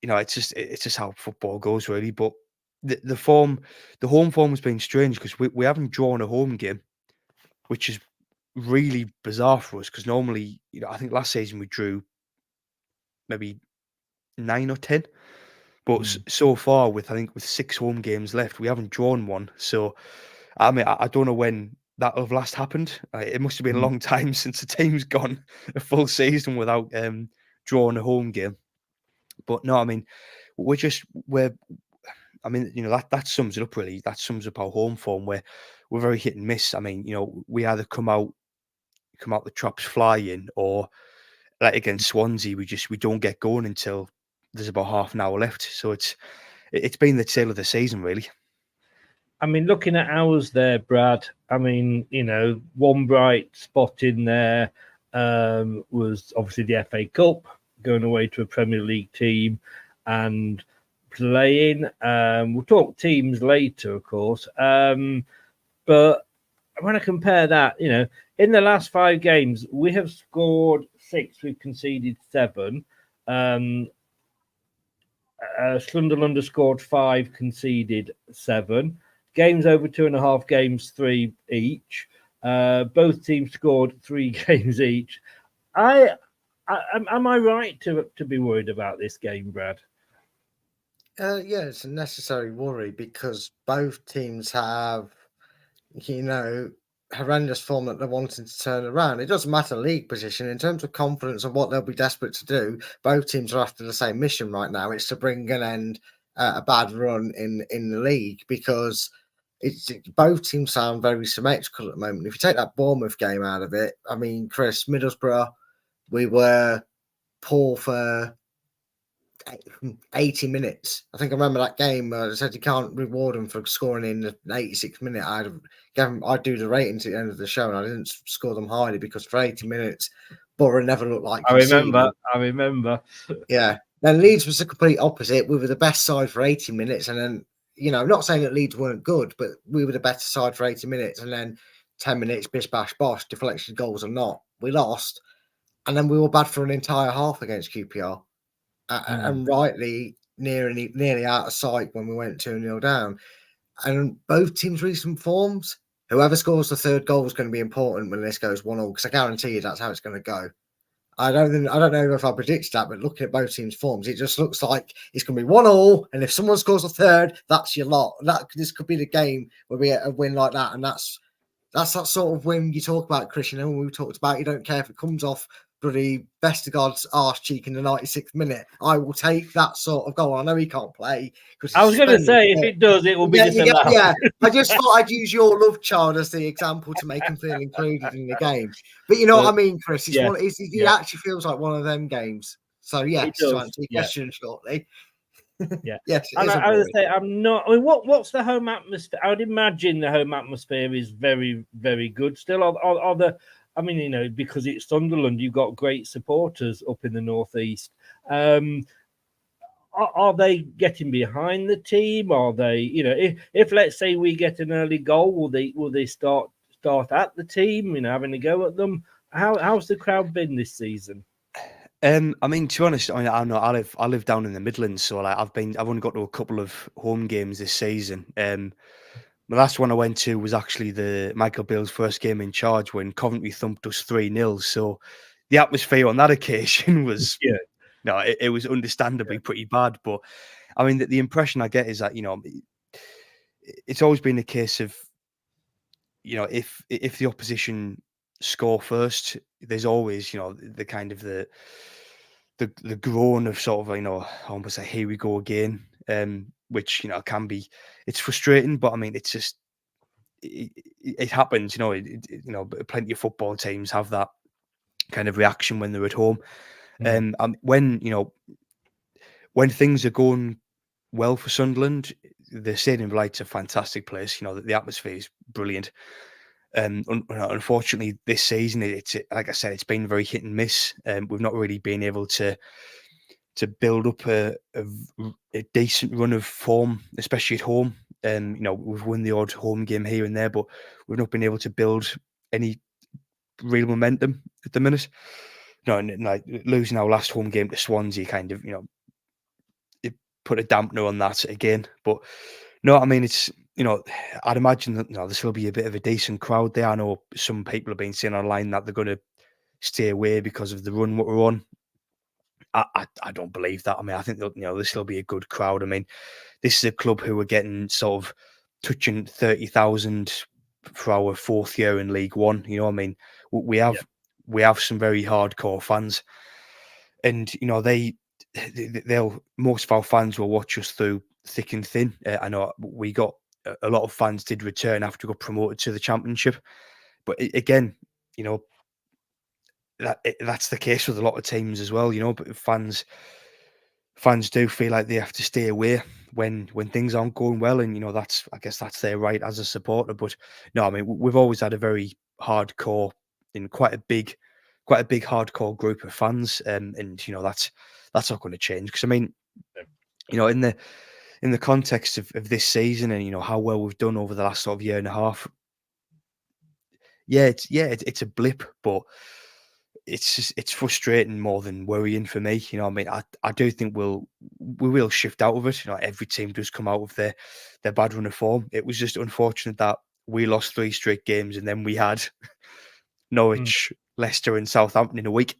it's just how football goes, really. But the home form has been strange because we haven't drawn a home game, which is really bizarre for us because normally, I think last season we drew maybe 9 or 10. But so far, with 6 home games left, we haven't drawn one. So, I mean, I don't know when that have last happened. It must have been a long time since the team's gone a full season without drawing a home game. But no, I mean, that sums it up, really. That sums up our home form, where we're very hit and miss. I mean, we either come out the traps flying, or like against Swansea, we don't get going until there's about half an hour left. So it's been the tale of the season, really. I mean, looking at ours there, Brad, I mean, one bright spot in there was obviously the FA Cup, going away to a Premier League team and playing. We'll talk teams later, of course. But when I compare that, in the last 5 games, we have scored 6, we've conceded 7. Sunderland has scored 5, conceded 7. Games over 2.5 games, 3 each. Both teams scored 3 games each. Am I right to be worried about this game, Brad? Yeah, it's a necessary worry because both teams have, horrendous form that they're wanting to turn around. It doesn't matter league position. In terms of confidence and what they'll be desperate to do, both teams are after the same mission right now. It's to bring an end a bad run in the league, because both teams sound very symmetrical at the moment. If you take that Bournemouth game out of it, I mean, Chris, Middlesbrough, we were poor for 80 minutes. I think I remember that game. I said you can't reward them for scoring in the 86th minute. I'd do the ratings at the end of the show, and I didn't score them highly because for 80 minutes, Borough never looked like. I remember. Yeah. Then Leeds was the complete opposite. We were the best side for 80 minutes, and then I'm not saying that Leeds weren't good, but we were the better side for 80 minutes, and then 10 minutes, bish bash bosh, deflection goals or not, we lost. and then we were bad for an entire half against QPR, and rightly nearly out of sight when we went 2-0 down. And both teams' recent forms, whoever scores the third goal is going to be important when this goes 1-1, because I guarantee you that's how it's going to go. I don't know if I predicted that, but looking at both teams' forms, it just looks like it's going to be 1-1. And if someone scores a third, that's your lot. This could be the game where we get a win like that, and that's that sort of win you talk about, Christian. And when we talked about, you don't care if it comes off bloody Vestergaard's arse cheek in the 96th minute. I will take that sort of goal. I know he can't play because I was going to say, if it does, it will be disallowed. Yeah, I just thought I'd use your love child as the example to make him feel included in the game. But you know what I mean, Chris? It's it actually feels like one of them games. So yes, to answer your question shortly. Yeah. Yes. And I would say I'm not. I mean, what's the home atmosphere? I would imagine the home atmosphere is very, very good. Still, are the. I mean, you know, because it's Sunderland, you've got great supporters up in the northeast. Are they getting behind the team? Are they, you know, if let's say we get an early goal, will they start at the team? You know, having a go at them. How's the crowd been this season? I mean, to be honest, I mean, I live down in the Midlands, so like I've only got to a couple of home games this season. The last one I went to was actually the Michael Beale's first game in charge when Coventry thumped us 3-0. So the atmosphere on that occasion was, it was understandably pretty bad. But I mean, the impression I get is that, you know, it's always been a case of, you know, if the opposition score first, there's always, you know, the kind of the groan of sort of, you know, almost like, here we go again, which, you know, can be, it's frustrating, but I mean, it's just, it happens, you know, you know, plenty of football teams have that kind of reaction when they're at home. When, you know, when things are going well for Sunderland, the Stadium of Light's a fantastic place. You know, the atmosphere is brilliant. Unfortunately, this season, it's like I said, it's been very hit and miss. We've not really been able to build up a decent run of form, especially at home. You know, we've won the odd home game here and there, but we've not been able to build any real momentum at the minute. No, and like losing our last home game to Swansea, kind of, you know, it put a dampener on that again. But no, I mean, it's, you know, I'd imagine that, you know, this will be a bit of a decent crowd there. I know some people have been saying online that they're going to stay away because of the run what we're on. I don't believe that. I mean, I think that, you know, this will be a good crowd. I mean, this is a club who are getting sort of touching 30,000 for our fourth year in League One. You know, I mean, we have some very hardcore fans, and you know they'll most of our fans will watch us through thick and thin. I know we got a lot of fans did return after we got promoted to the Championship, but again, you know, that's the case with a lot of teams as well. You know, but fans do feel like they have to stay away when things aren't going well, and you know I guess that's their right as a supporter. But no, I mean we've always had a very hardcore and quite a big hardcore group of fans, and you know that's not going to change, because I mean, you know, in the context of this season and you know how well we've done over the last sort of year and a half, it's a blip, but it's frustrating more than worrying for me. You know, I mean, I do think we will shift out of it. You know, every team does come out of their bad run of form. It was just unfortunate that we lost 3 straight games, and then we had Norwich, Leicester, and Southampton in a week,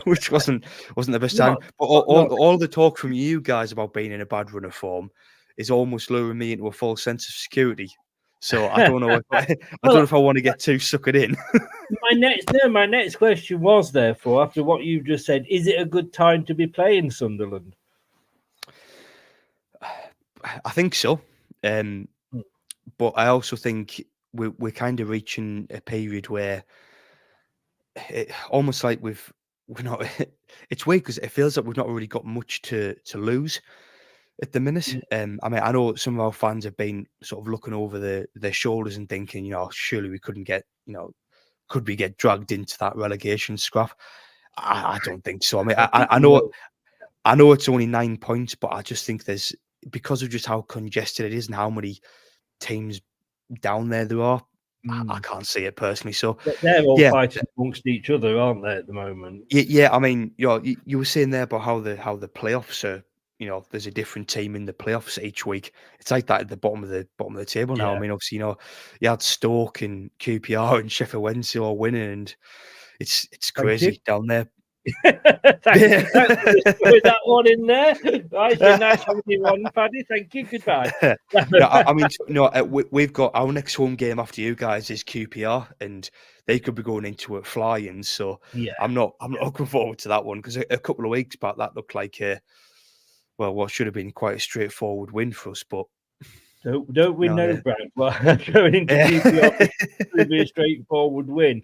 which wasn't the best time. But all the talk from you guys about being in a bad run of form is almost luring me into a false sense of security. So I don't know if I don't know if I want to get too suckered in. My next question was, therefore, after what you just said, is it a good time to be playing Sunderland? I think so, but I also think we're kind of reaching a period where almost like we're not. It's weird because it feels like we've not really got much to lose at the minute. I mean, I know some of our fans have been sort of looking over their shoulders and thinking, you know, surely we couldn't get, you know, could we get dragged into that relegation scrap? I don't think so. I mean, I know it's only 9 points, but I just think there's, because of just how congested it is and how many teams down there are, I can't see it personally. So They're all yeah, fighting amongst each other, aren't they, at the moment? yeah. I mean, you were saying there about how the playoffs are. There's a different team in the playoffs each week. It's like that at the bottom of the table now. I Yeah. mean, obviously, you had Stoke and QPR and Sheffield Wednesday all winning, and it's Thank you. crazy down there. Thanks for throwing that one in there. Right, it's been nice having you on, Paddy. Thank you. Goodbye. No, I mean, we've got our next home game after you guys is QPR, and they could be going into it flying. So Yeah. I'm not looking forward to that one, because a couple of weeks back that looked like what should have been quite a straightforward win for us. But Don't we know, Brad? Well, going into QPR will be a straightforward win.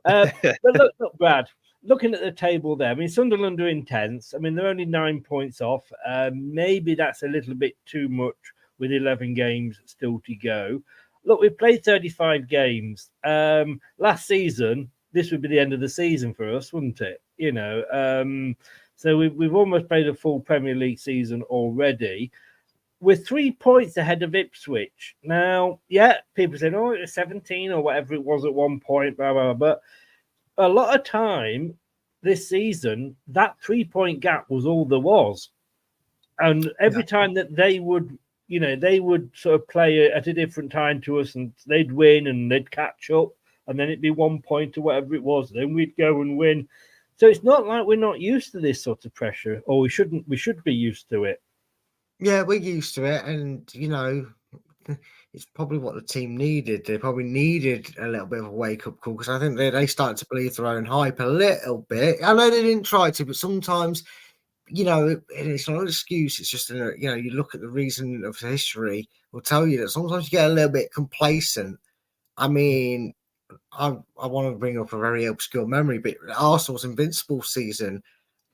But look, Brad. Looking at the table there, I mean, Sunderland are intense. I mean, they're only 9 points off. Maybe that's a little bit too much with 11 games still to go. Look, we've played 35 games. Last season, this would be the end of the season for us, wouldn't it? So we've almost played a full Premier League season already. We're 3 points ahead of Ipswich. Now, yeah, people say, oh, it was 17 or whatever it was at one point, blah, blah, blah. But a lot of time this season, that 3 point gap was all there was. And every time that they would sort of play at a different time to us, and they'd win and they'd catch up, and then it'd be 1 point or whatever it was, then we'd go and win. So it's not like we're not used to this sort of pressure, or we should be used to it. Yeah, we're used to it, and it's probably what the team needed. They probably needed a little bit of a wake-up call, because I think they started to believe their own hype a little bit. I know they didn't try to, but sometimes, it's not an excuse. It's just, you look at the reason of history will tell you that sometimes you get a little bit complacent. I mean, I want to bring up a very obscure memory, but Arsenal's invincible season,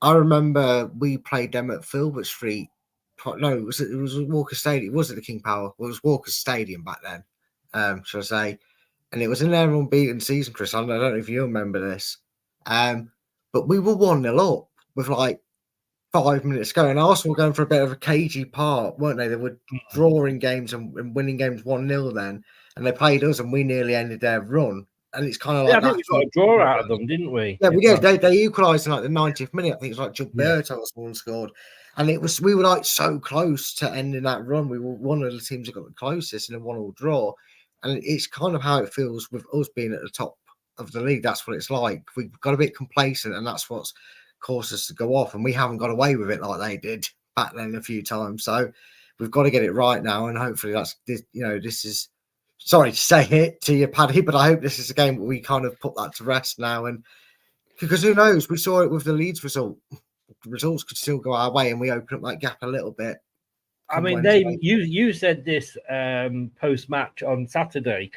I remember we played them at Filbert Street. No, it was Walker Stadium. Was it the King Power? Well, it was Walker Stadium back then, should I say? And it was in their unbeaten season, Chris. I don't know if you remember this. But we were 1-0 up with like 5 minutes to go, and Arsenal were going for a bit of a cagey part, weren't they? They were drawing games and winning games 1-0 then, and they played us, and we nearly ended their run. And it's kind of like I think we got a draw out of them, didn't we? Yeah, we did. They equalised in like the 90th minute. I think it was like Gilberto or someone scored. And we were like so close to ending that run. We were one of the teams that got the closest in a 1-1 draw. And it's kind of how it feels with us being at the top of the league. That's what it's like. We got a bit complacent, and that's what's caused us to go off. And we haven't got away with it like they did back then a few times. So we've got to get it right now. And hopefully this is, sorry to say it to you, Paddy, but I hope this is a game where we kind of put that to rest now. And because who knows, we saw it with the Leeds result. The results could still go our way, and we open up that gap a little bit. I mean, Dave, you said this post-match on Saturday.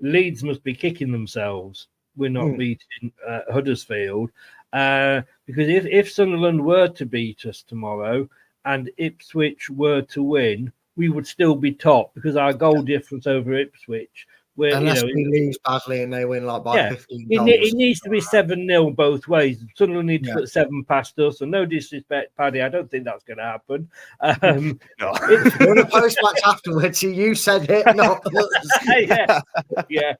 Leeds must be kicking themselves. We're not beating Huddersfield. Because if Sunderland were to beat us tomorrow and Ipswich were to win, we would still be top, because our goal difference over Ipswich, unless we lose badly and they win like by 15 goals. It needs to be 7-0 both ways. Sunderland need to put 7 past us, and no disrespect, Paddy, I don't think that's going to happen. No. We're in a post-match afterwards. You said it, not us. yeah.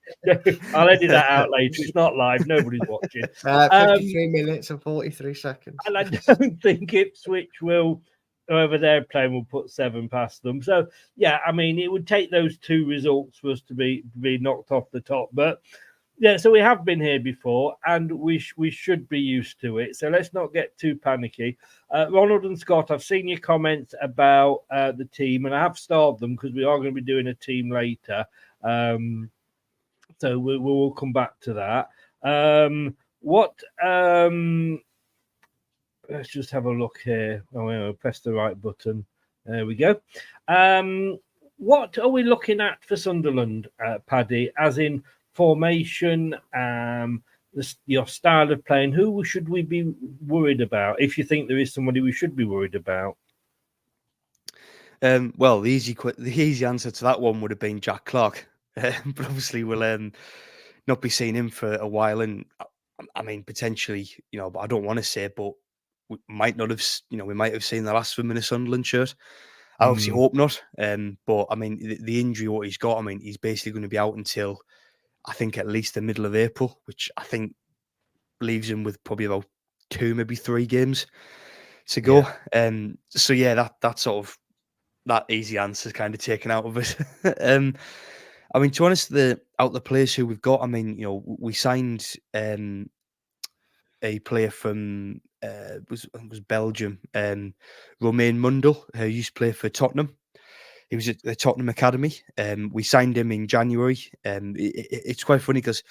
I'll edit that out later. It's not live. Nobody's watching. 53 minutes and 43 seconds. And I don't think Ipswich will, whoever they're playing, will put 7 past them. So, yeah, I mean, it would take those 2 results for us to be knocked off the top. But, yeah, so we have been here before, and we should be used to it. So let's not get too panicky. Ronald and Scott, I've seen your comments about the team, and I have starred them because we are going to be doing a team later. So we'll come back to that. Let's just have a look here. Oh, press the right button. There we go. What are we looking at for Sunderland, Paddy? As in formation, your style of playing. Who should we be worried about? If you think there is somebody we should be worried about. Well, the easy answer to that one would have been Jack Clark, but obviously we'll not be seeing him for a while. And I mean, potentially, but I don't want to say, but we might not have, we might have seen the last of him in a Sunderland shirt. I obviously hope not. But I mean, the injury what he's got, I mean, he's basically going to be out until I think at least the middle of April, which I think leaves him with probably about 2, maybe 3 games to go. So yeah, that sort of that easy answer is kind of taken out of it. I mean, to be honest, the players who we've got, I mean, you know, we signed a player from was Belgium, Romain Mundel, who used to play for Tottenham. He was at the Tottenham Academy. We signed him in January. It's quite funny because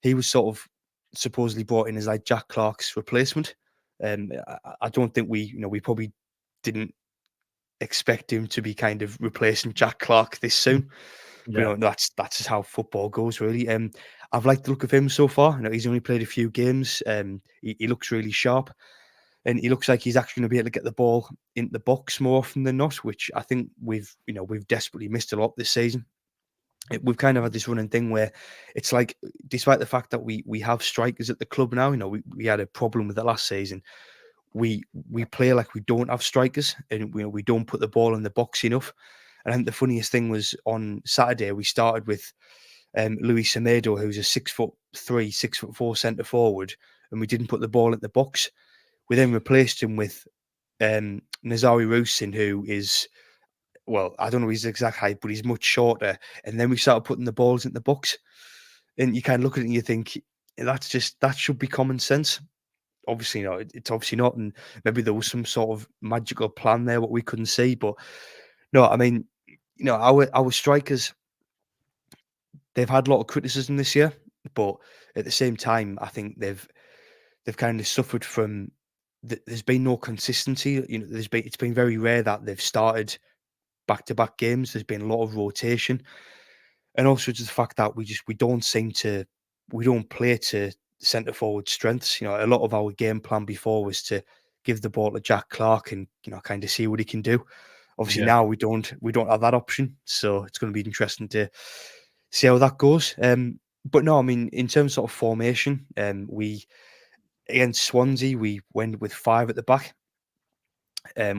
he was sort of supposedly brought in as like Jack Clarke's replacement. I don't think we probably didn't expect him to be kind of replacing Jack Clarke this soon. But, you know, that's just how football goes, really. I've liked the look of him so far. You know, he's only played a few games. He looks really sharp, and he looks like he's actually going to be able to get the ball into the box more often than not, which I think we've desperately missed a lot this season. We've kind of had this running thing where it's like, despite the fact that we have strikers at the club now, you know, we had a problem with it last season. We play like we don't have strikers, and we don't put the ball in the box enough. And I think the funniest thing was on Saturday we started with Luis Semedo, who's a 6'3", 6'4" centre forward, and we didn't put the ball in the box. We then replaced him with Nazari Rusin, who is, well, I don't know his exact height, but he's much shorter. And then we started putting the balls in the box. And you kind of look at it and you think, that should be common sense. Obviously, no, it's obviously not. And maybe there was some sort of magical plan there, what we couldn't see. But no, I mean, you know, our strikers, they've had a lot of criticism this year. But at the same time, I think they've kind of suffered from, there's been no consistency. You know, it's been very rare that they've started back-to-back games. There's been a lot of rotation, and also just the fact that we don't play to centre forward strengths. You know, a lot of our game plan before was to give the ball to Jack Clarke and, you know, kind of see what he can do. Obviously now we don't have that option, so it's going to be interesting to see how that goes. But no, I mean, in terms of sort of formation, we against Swansea we went with 5 at the back.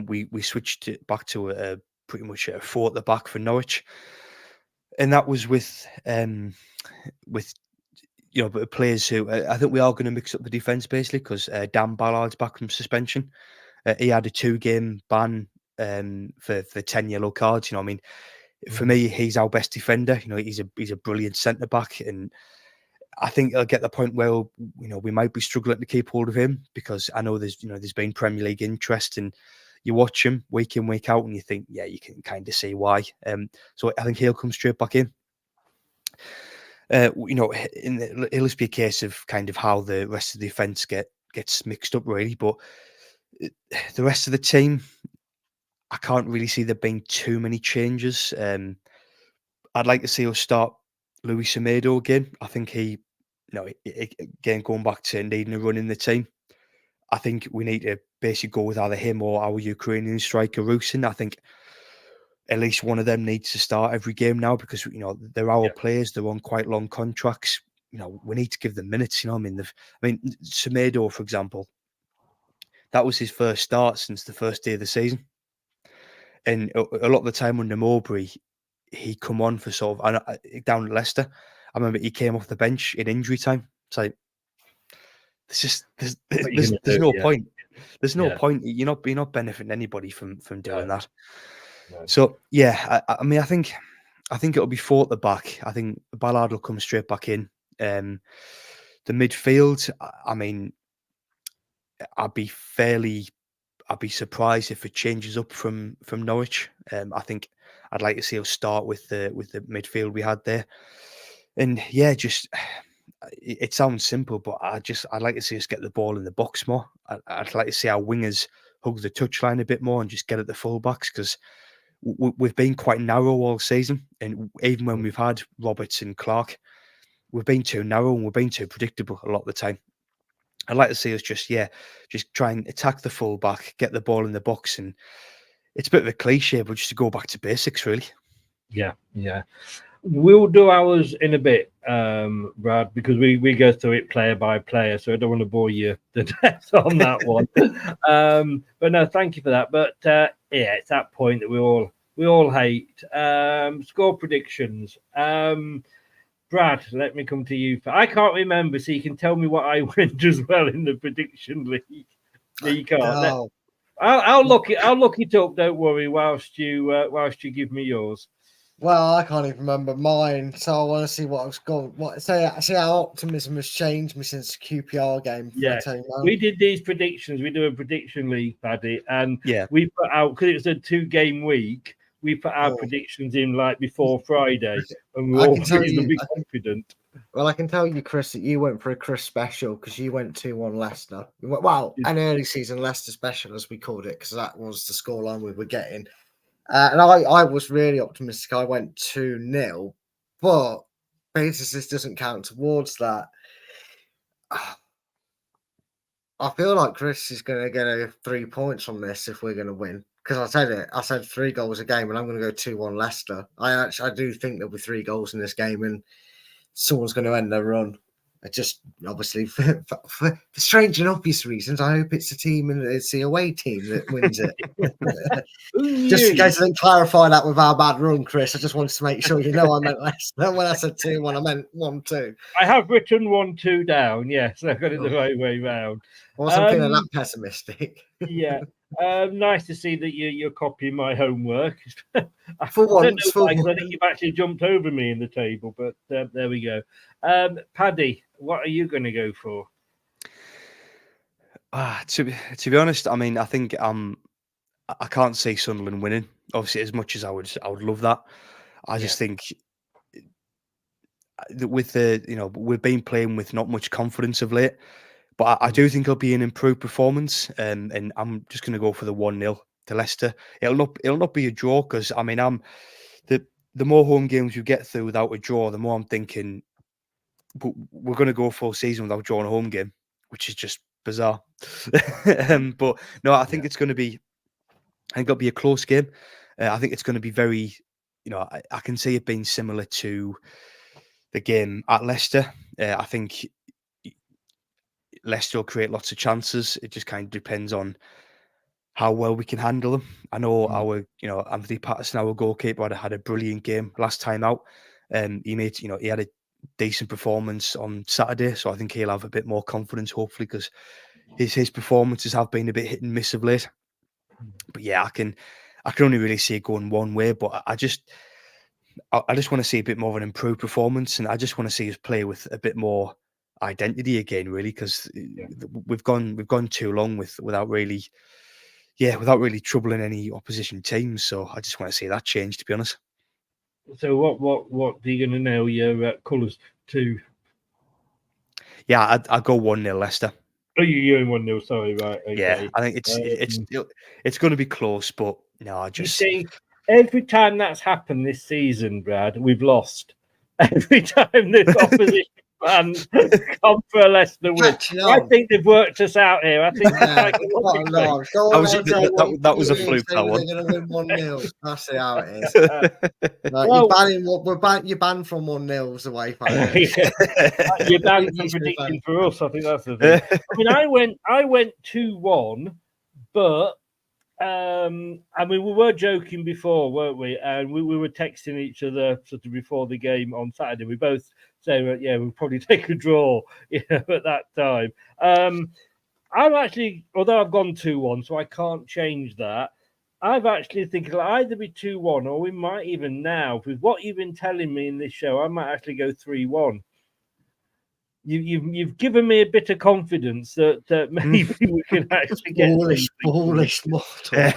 We switched it back to pretty much a 4 at the back for Norwich, and that was with you know, players who I think we are going to mix up the defence basically, because Dan Ballard's back from suspension. He had a 2-game ban for 10 yellow cards. You know, I mean, for me, he's our best defender. You know, he's a brilliant centre back, and I think it'll get the point where, you know, we might be struggling to keep hold of him, because I know there's been Premier League interest, and you watch him week in, week out, and you think, yeah, you can kind of see why. So I think he'll come straight back in. You know, it'll just be a case of kind of how the rest of the defence gets mixed up, really. But the rest of the team, I can't really see there being too many changes. I'd like to see us start Luis Semedo again. I think he, you know, again, going back to needing a run in the team, I think we need to basically go with either him or our Ukrainian striker Rusin. I think at least one of them needs to start every game now, because, you know, they're our players. They're on quite long contracts. You know, we need to give them minutes. You know, I mean, Semedo, for example, that was his first start since the first day of the season, and a lot of the time under Mowbray, he come on for sort of down at Leicester. I remember he came off the bench in injury time. It's like, there's no point. There's no point. You're not benefiting anybody from doing that. No. So yeah, I mean, I think it'll be 4 at the back. I think Ballard will come straight back in. The midfield, I mean, I'd be surprised if it changes up from Norwich. I think I'd like to see us start with the midfield we had there. And yeah, just it sounds simple, but I'd like to see us get the ball in the box more. I'd like to see our wingers hug the touchline a bit more and just get at the fullbacks, because we've been quite narrow all season. And even when we've had Roberts and Clarke, we've been too narrow and we've been too predictable a lot of the time. I'd like to see us just try and attack the fullback, get the ball in the box, and it's a bit of a cliche, but just to go back to basics, really. Yeah. We'll do ours in a bit, Brad, because we go through it player by player, so I don't want to bore you to death on that one. But no, thank you for that. But yeah, it's that point that we all hate. Score predictions. Brad, let me come to you. I can't remember, so you can tell me what I went as well in the prediction league. Yeah, you can't. No. I'll look it. I'll look it up. Don't worry. Whilst you give me yours. Well, I can't even remember mine, so I want to see what I've got. See how optimism has changed me since the QPR game. Yeah, we did these predictions. We do a prediction league, Paddy, and we put out because it was a 2-game week. We put our predictions in like before Friday, and we were all reasonably confident. Well, I can tell you, Chris, that you went for a Chris special because you went 2-1 Leicester. Well, an early season Leicester special, as we called it, because that was the scoreline we were getting. And I was really optimistic. I went 2-0, but this doesn't count towards that. I feel like Chris is going to get 3 points from this if we're going to win. Because I said it. I said 3 goals a game, and I'm going to go 2-1 Leicester. I do think there'll be 3 goals in this game, and someone's going to end their run. It just obviously for strange and obvious reasons, I hope it's the team and it's the away team that wins it. Just in case I didn't clarify that with our bad run, Chris, I just wanted to make sure you know I meant Leicester. When I said 2-1, I meant 1-2. I have written 1-2 down. Yes, I got it the right way round. I wasn't feeling that pessimistic. Yeah. Nice to see that you're copying my homework. For once, I think you've actually jumped over me in the table, but there we go. Paddy, what are you going to go for? To be honest, I mean, I think I can't see Sunderland winning. Obviously, as much as I would love that. I just think that with we've been playing with not much confidence of late. But I do think it'll be an improved performance, and I'm just going to go for the 1-0 to Leicester. It'll not be a draw because I mean the more home games you get through without a draw, the more I'm thinking we're going to go full season without drawing a home game, which is just bizarre. But no, I think it's going to be. I think it'll be a close game. I think it's going to be very. I can see it being similar to the game at Leicester. I think Leicester will create lots of chances. It just kind of depends on how well we can handle them. I know our, Anthony Patterson, our goalkeeper, had a brilliant game last time out. He had a decent performance on Saturday, so I think he'll have a bit more confidence, hopefully, because his performances have been a bit hit and miss of late. But yeah, I can only really see it going one way. But I just want to see a bit more of an improved performance, and I just want to see us play with a bit more identity again, really, because we've gone too long without really troubling any opposition teams. So I just want to see that change, to be honest. So what are you going to nail your colours to? Yeah, I'd go 1-0 Leicester. Oh, you're in 1-0. Sorry, right? Okay. Yeah, I think it's going to be close, but no, I just you see, every time that's happened this season, Brad, we've lost. Every time this opposition fans come for a Leicester win. I think they've worked us out here. I think that was a fluke. That one. They're going to win 1-0. That's how it is. You're banned from 1-0s away from it. You're banned from predicting for us. I think that's the thing. I mean, I went 2-1, but I mean, we were joking before, weren't we? And we were texting each other sort of before the game on Saturday. We both say, we'll probably take a draw, at that time. I'm actually, although I've gone 2-1, so I can't change that. I've actually think it'll either be 2-1 or we might even now, with what you've been telling me in this show, I might actually go 3-1. You've given me a bit of confidence that maybe we can actually get bullish mortal.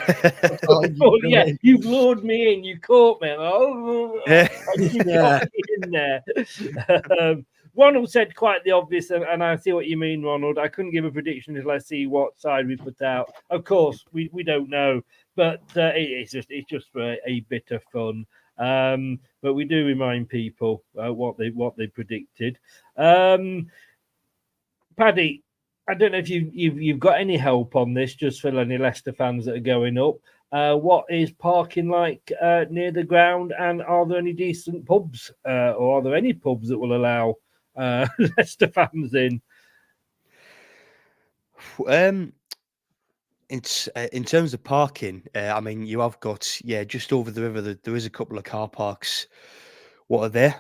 You've lured me in. You caught me. You got me in there. Ronald said quite the obvious, and I see what you mean, Ronald. I couldn't give a prediction until I see what side we put out. Of course, we don't know, but it's just for a bit of fun. But we do remind people what they predicted. Paddy, I don't know if you've got any help on this, just for any Leicester fans that are going up. What is parking like near the ground, and are there any decent pubs, or are there any pubs that will allow Leicester fans in? It's in terms of parking. I mean, you have got just over the river. There is a couple of car parks. What are there?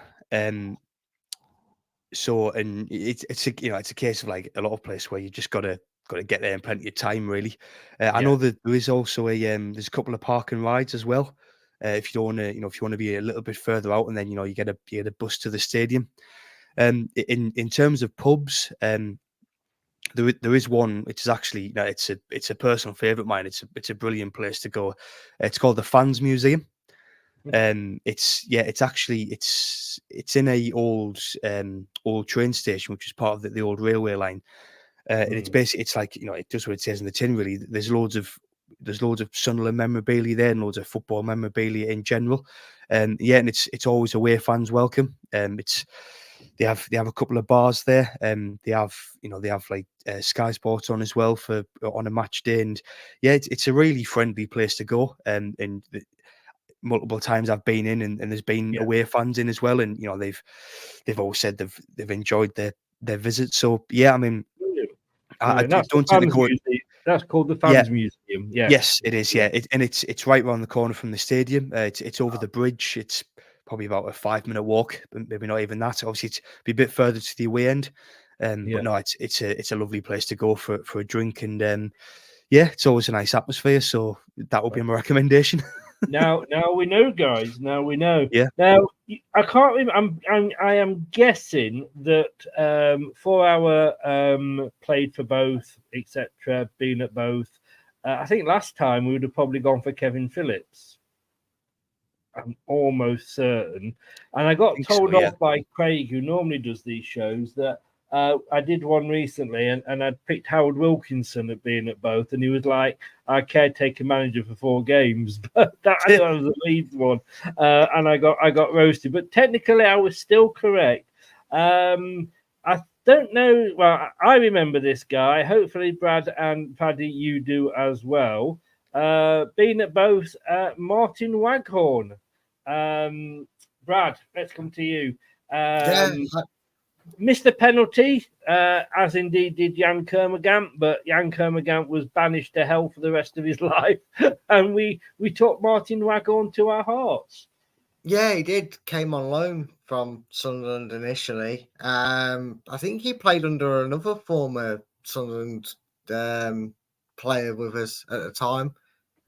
So, and it's a it's a case of like a lot of places where you just gotta get there in plenty of time, really. I know that there is also there's a couple of park and rides as well. If you don't want to, if you want to be a little bit further out, and then you get a bus to the stadium. In terms of pubs, there is one which is actually it's a personal favourite of mine. It's a brilliant place to go. It's called the Fans Museum. It's in a old train station, which is part of the old railway line. And it's basically, it's like, it does what it says in the tin, really. There's loads of Sunderland memorabilia there, and loads of football memorabilia in general. And it's always away fans welcome. They have a couple of bars there. They have like Sky Sports on as well on a match day, and it's a really friendly place to go. And multiple times I've been in, and there's been away fans in as well, and they've always said they've enjoyed their visit. So I mean, I don't see the court. That's called the Fans Museum. Yeah. Yes, it is. Yeah, it's right around the corner from the stadium. It's over the bridge. It's probably about a 5-minute walk, but maybe not even that. Obviously, it's be a bit further to the away end. But no, it's a lovely place to go for a drink, and it's always a nice atmosphere. So that would be my recommendation. Now we know, guys. Now we know. Yeah. Now I can't remember. I am guessing that for our played for both, etc., been at both. I think last time we would have probably gone for Kevin Phillips. I'm almost certain. And I got told off by Craig, who normally does these shows, that I did one recently, and I'd picked Howard Wilkinson at being at both, and he was like, "I caretaker manager for 4 games," but I think that was the Leeds one, and I got roasted. But technically, I was still correct. I don't know. Well, I remember this guy. Hopefully, Brad and Paddy, you do as well. Being at both, Martin Waghorn. Brad, let's come to you. Missed the penalty, as indeed did Jan Kermorgant, but Jan Kermorgant was banished to hell for the rest of his life, and we took Martin Waghorn to our hearts. Yeah, he did. Came on loan from Sunderland initially. I think he played under another former Sunderland player with us at the time.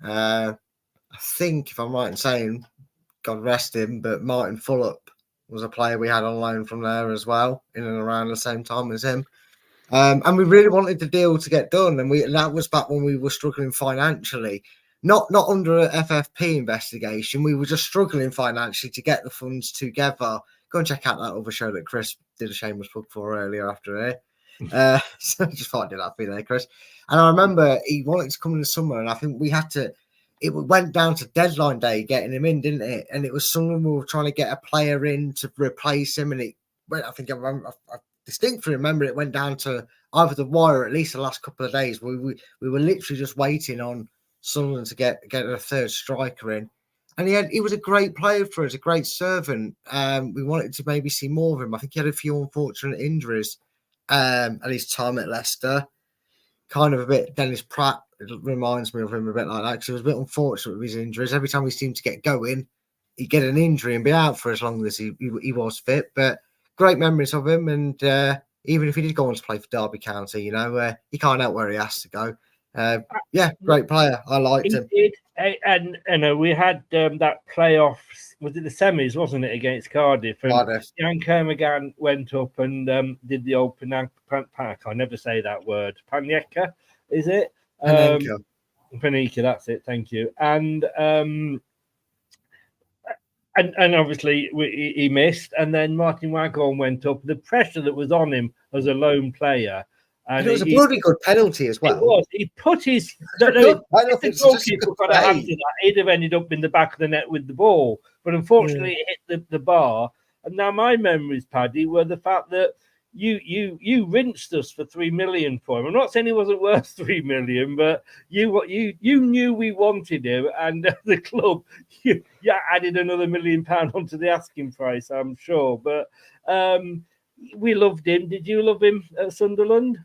I think, if I'm right in saying, God rest him, but Martin Fulop was a player we had on loan from there as well, in and around the same time as him. And we really wanted the deal to get done, and that was back when we were struggling financially. Not under a FFP investigation. We were just struggling financially to get the funds together. Go and check out that other show that Chris did a shameless plug for earlier after here. So I just thought I'd do that for you there, Chris. And I remember he wanted to come in the summer, and I think we had to. It went down to deadline day getting him in, didn't it? And it was someone we were trying to get a player in to replace him, and it went. I think I distinctly remember it went down to either the wire, or at least the last couple of days. We were literally just waiting on Sunderland to get a third striker in, and he was a great player for us, a great servant. We wanted to maybe see more of him. I think he had a few unfortunate injuries at his time at Leicester. Kind of a bit Dennis Pratt. It reminds me of him a bit like that, because he was a bit unfortunate with his injuries. Every time he seemed to get going, he'd get an injury and be out for as long as he was fit. But great memories of him, and even if he did go on to play for Derby County, he can't help where he has to go. Great player. I liked him. Did. And we had that playoff. Was it the semis? Wasn't it, against Cardiff? And Jan Kermorgant went up and did the old Paneka. I never say that word. Paneka, is it? Paneka. That's it. Thank you. And obviously he missed. And then Martin Waghorn went up. The pressure that was on him as a lone player. And it was a bloody good penalty as well. It was. He put his. The goalkeeper got a hand to that. He'd have ended up in the back of the net with the ball. But unfortunately, it hit the bar. And now my memories, Paddy, were the fact that you rinsed us for 3 million for him. I'm not saying he wasn't worth 3 million, but you knew we wanted him, and the club you added another £1 million onto the asking price, I'm sure. But we loved him. Did you love him at Sunderland?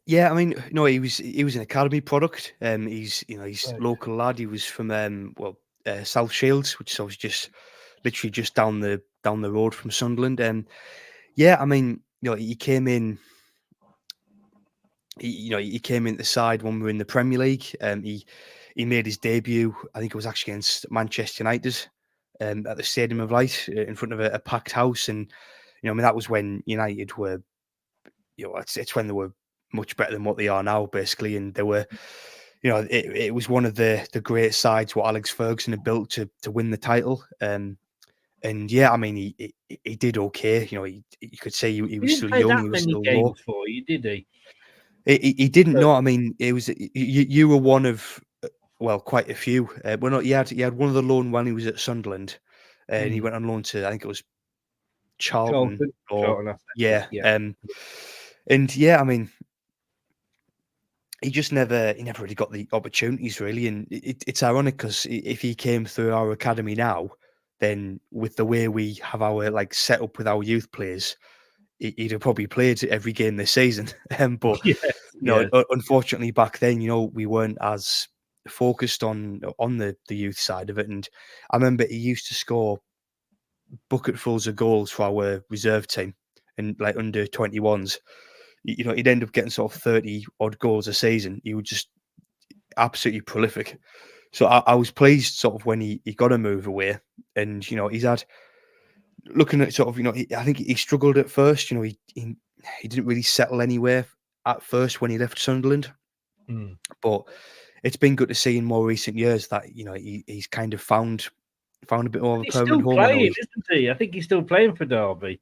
Yeah, I mean, no, he was an academy product. He's Right. local lad. He was from South Shields, which is obviously just literally just down the road from Sunderland. Yeah, I mean, he came in. He came in the side when we were in the Premier League. He made his debut. I think it was actually against Manchester United at the Stadium of Light in front of a packed house. And I mean, that was when United were, it's when they were much better than what they are now, basically. And they were, it was one of the great sides what Alex Ferguson had built to win the title. And yeah, I mean, he did okay. You could say he He was didn't still play young. that He was many still raw. games for you, did he? He didn't But know. I mean, it was you were one of quite a few. Well, not he had one of the loan when he was at Sunderland, and he went on loan to I think it was Charlton Charlton, I think, yeah. And yeah, I mean, he just never really got the opportunities really, and it's ironic because if he came through our academy now, then with the way we have our set up with our youth players, he'd have probably played every game this season. But Yes. unfortunately, back then, we weren't as focused on the youth side of it. And I remember he used to score bucketfuls of goals for our reserve team and under 21s. He'd end up getting sort of 30 odd goals a season. He was just absolutely prolific. So I was pleased sort of when he got a move away, and he's had. Looking at sort of, I think he struggled at first. He didn't really settle anywhere at first when he left Sunderland. But it's been good to see in more recent years that he's kind of found a bit more of a He's permanent still home. playing, isn't he? I think he's still playing for Derby.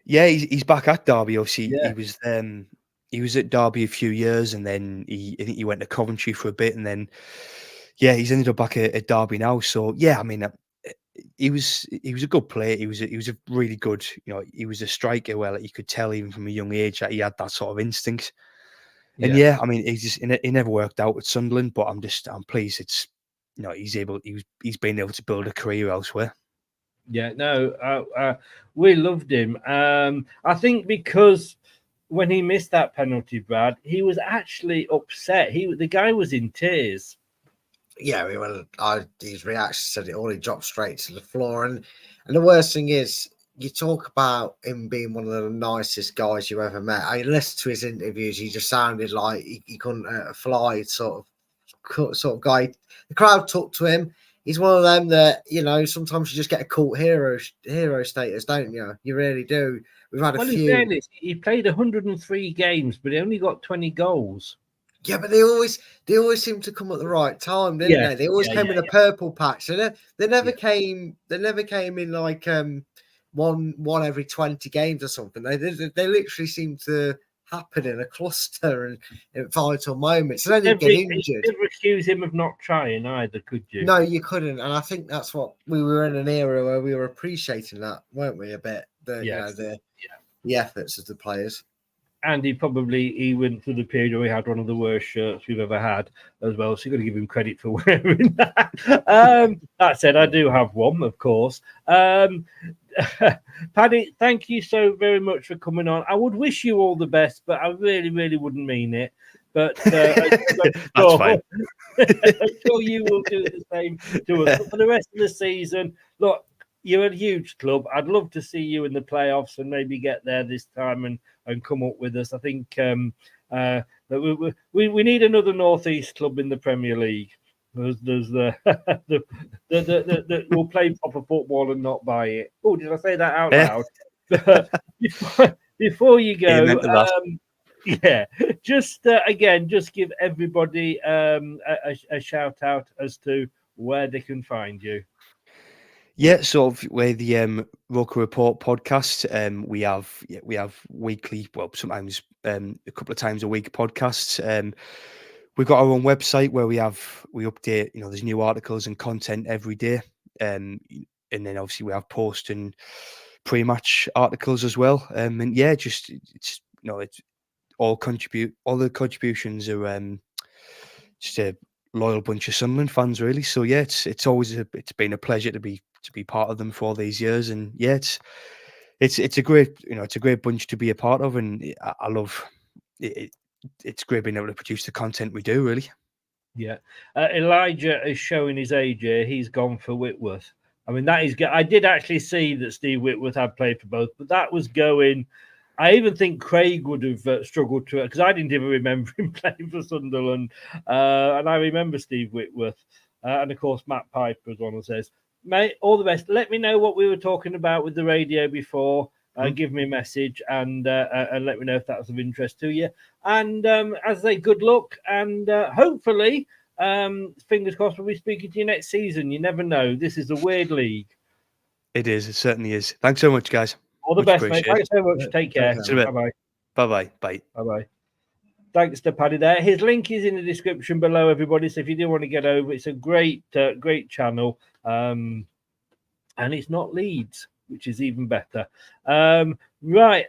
Yeah, he's back at Derby. Obviously, Yeah. he was at Derby a few years, and then I think he went to Coventry for a bit, and then he's ended up back at Derby now. So yeah, I mean, he was a good player. He was a really good, he was a striker. Well, you could tell even from a young age that he had that sort of instinct. And yeah, I mean, he never worked out at Sunderland, but I'm pleased it's he's been able to build a career elsewhere. Yeah, no, we loved him. I think because when he missed that penalty, Brad, he was actually upset. The guy was in tears. Yeah, his reaction said it all. He dropped straight to the floor, and the worst thing is, you talk about him being one of the nicest guys you ever met. I listened to his interviews; he just sounded like he couldn't hurt a fly, sort of guy. The crowd took to him. He's one of them that sometimes you just get a cult hero status, don't you? You really do. We've had a few. In fairness, he played 103 games, but he only got 20 goals. Yeah, but they always seem to come at the right time, didn't they? They always came in a purple patch. They never came. They never came in like one every 20 games or something. They literally seem to happen in a cluster and in vital moments. They don't get injured. You never accuse him of not trying either, could you? No, you couldn't. And I think that's what we were in an era where we were appreciating that, weren't we? A bit the efforts of the players. And he went through the period where he had one of the worst shirts we've ever had as well. So you've got to give him credit for wearing that. That said, I do have one, of course. Paddy, thank you so very much for coming on. I would wish you all the best, but I really, really wouldn't mean it. But that's fine. I'm sure you will do the same to us. But for the rest of the season, look, you're a huge club. I'd love to see you in the playoffs and maybe get there this time and come up with us. I think we need another Northeast club in the Premier League. There's the will play proper football and not buy it. Oh, did I say that out loud? before you go, just give everybody a shout out as to where they can find you. Yeah, so we're the Roker Report podcast. We have weekly, well, sometimes a couple of times a week podcasts. We've got our own website where we update. There's new articles and content every day. And then obviously we have post and pre-match articles as well. And yeah, just it's it's all the contributions are just a loyal bunch of Sunderland fans, really. So yeah, it's been a pleasure to be part of them for all these years, and yeah, it's a great it's a great bunch to be a part of, and I love it. It's great being able to produce the content we do, really. Yeah, Elijah is showing his age here. He's gone for Whitworth. I mean, that is. I did actually see that Steve Whitworth had played for both, but that was going. I even think Craig would have struggled to it because I didn't even remember him playing for Sunderland, and I remember Steve Whitworth, and of course Matt Piper, as one who says, "Mate, all the best. Let me know what we were talking about with the radio before. Give me a message and let me know if that's of interest to you. And as I say, good luck, and hopefully." Fingers crossed we'll be speaking to you next season. You never know. This is a weird league. It is. It certainly is. Thanks so much, guys. All the best, mate. Thanks so much. Take care. Bye-bye. Bye-bye. Bye. Bye-bye. Thanks to Paddy there. His link is in the description below, everybody. So if you do want to get over, it's a great channel. And it's not Leeds, which is even better. Right.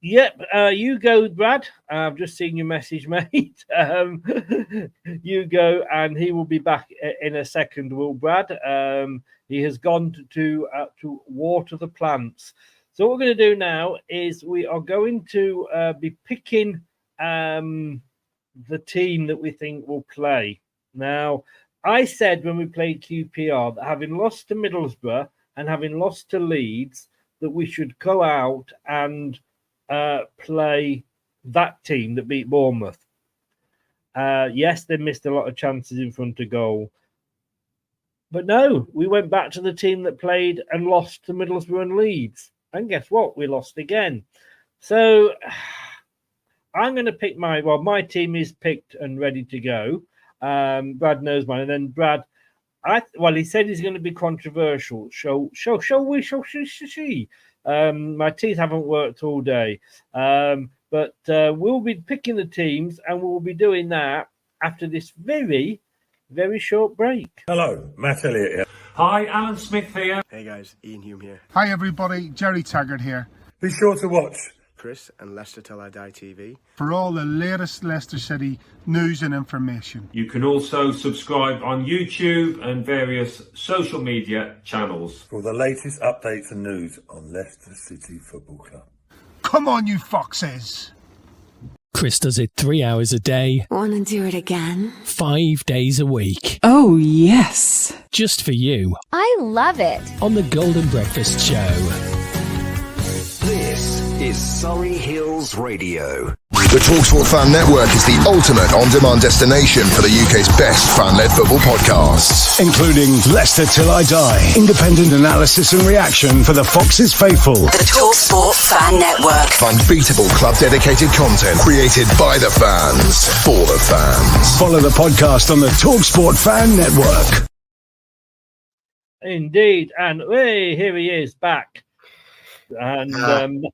Yep, you go, Brad. I've just seen your message, mate. You go, and he will be back in a second, will Brad. He has gone to water the plants. So what we're going to do now is we are going to be picking the team that we think will play. Now, I said when we played QPR that having lost to Middlesbrough and having lost to Leeds, that we should go out and play that team that beat Bournemouth. Yes, they missed a lot of chances in front of goal. But no, we went back to the team that played and lost to Middlesbrough and Leeds. And guess what? We lost again. So I'm going to pick my team is picked and ready to go. Brad knows mine. And then Brad, he said he's going to be controversial. Shall she? My teeth haven't worked all day. But we'll be picking the teams, and we'll be doing that after this very, very short break. Hello, Matt Elliott here. Hi, Alan Smith here. Hey guys, Ian Hume here. Hi everybody, Jerry Taggart here. Be sure to watch Chris and Leicester Till I Die TV for all the latest Leicester City news and information. You can also subscribe on YouTube and various social media channels for the latest updates and news on Leicester City Football Club. Come on, you foxes! Chris does it 3 hours a day. Wanna do it again? 5 days a week. Oh, yes. Just for you. I love it. On the Golden Breakfast Show. This is Surrey Hills Radio. The TalkSport Fan Network is the ultimate on-demand destination for the UK's best fan-led football podcasts, including Leicester Till I Die, independent analysis and reaction for the Foxes faithful. The TalkSport Fan Network. Unbeatable club-dedicated content created by the fans, for the fans. Follow the podcast on the TalkSport Fan Network. Indeed, and hey, here he is back, and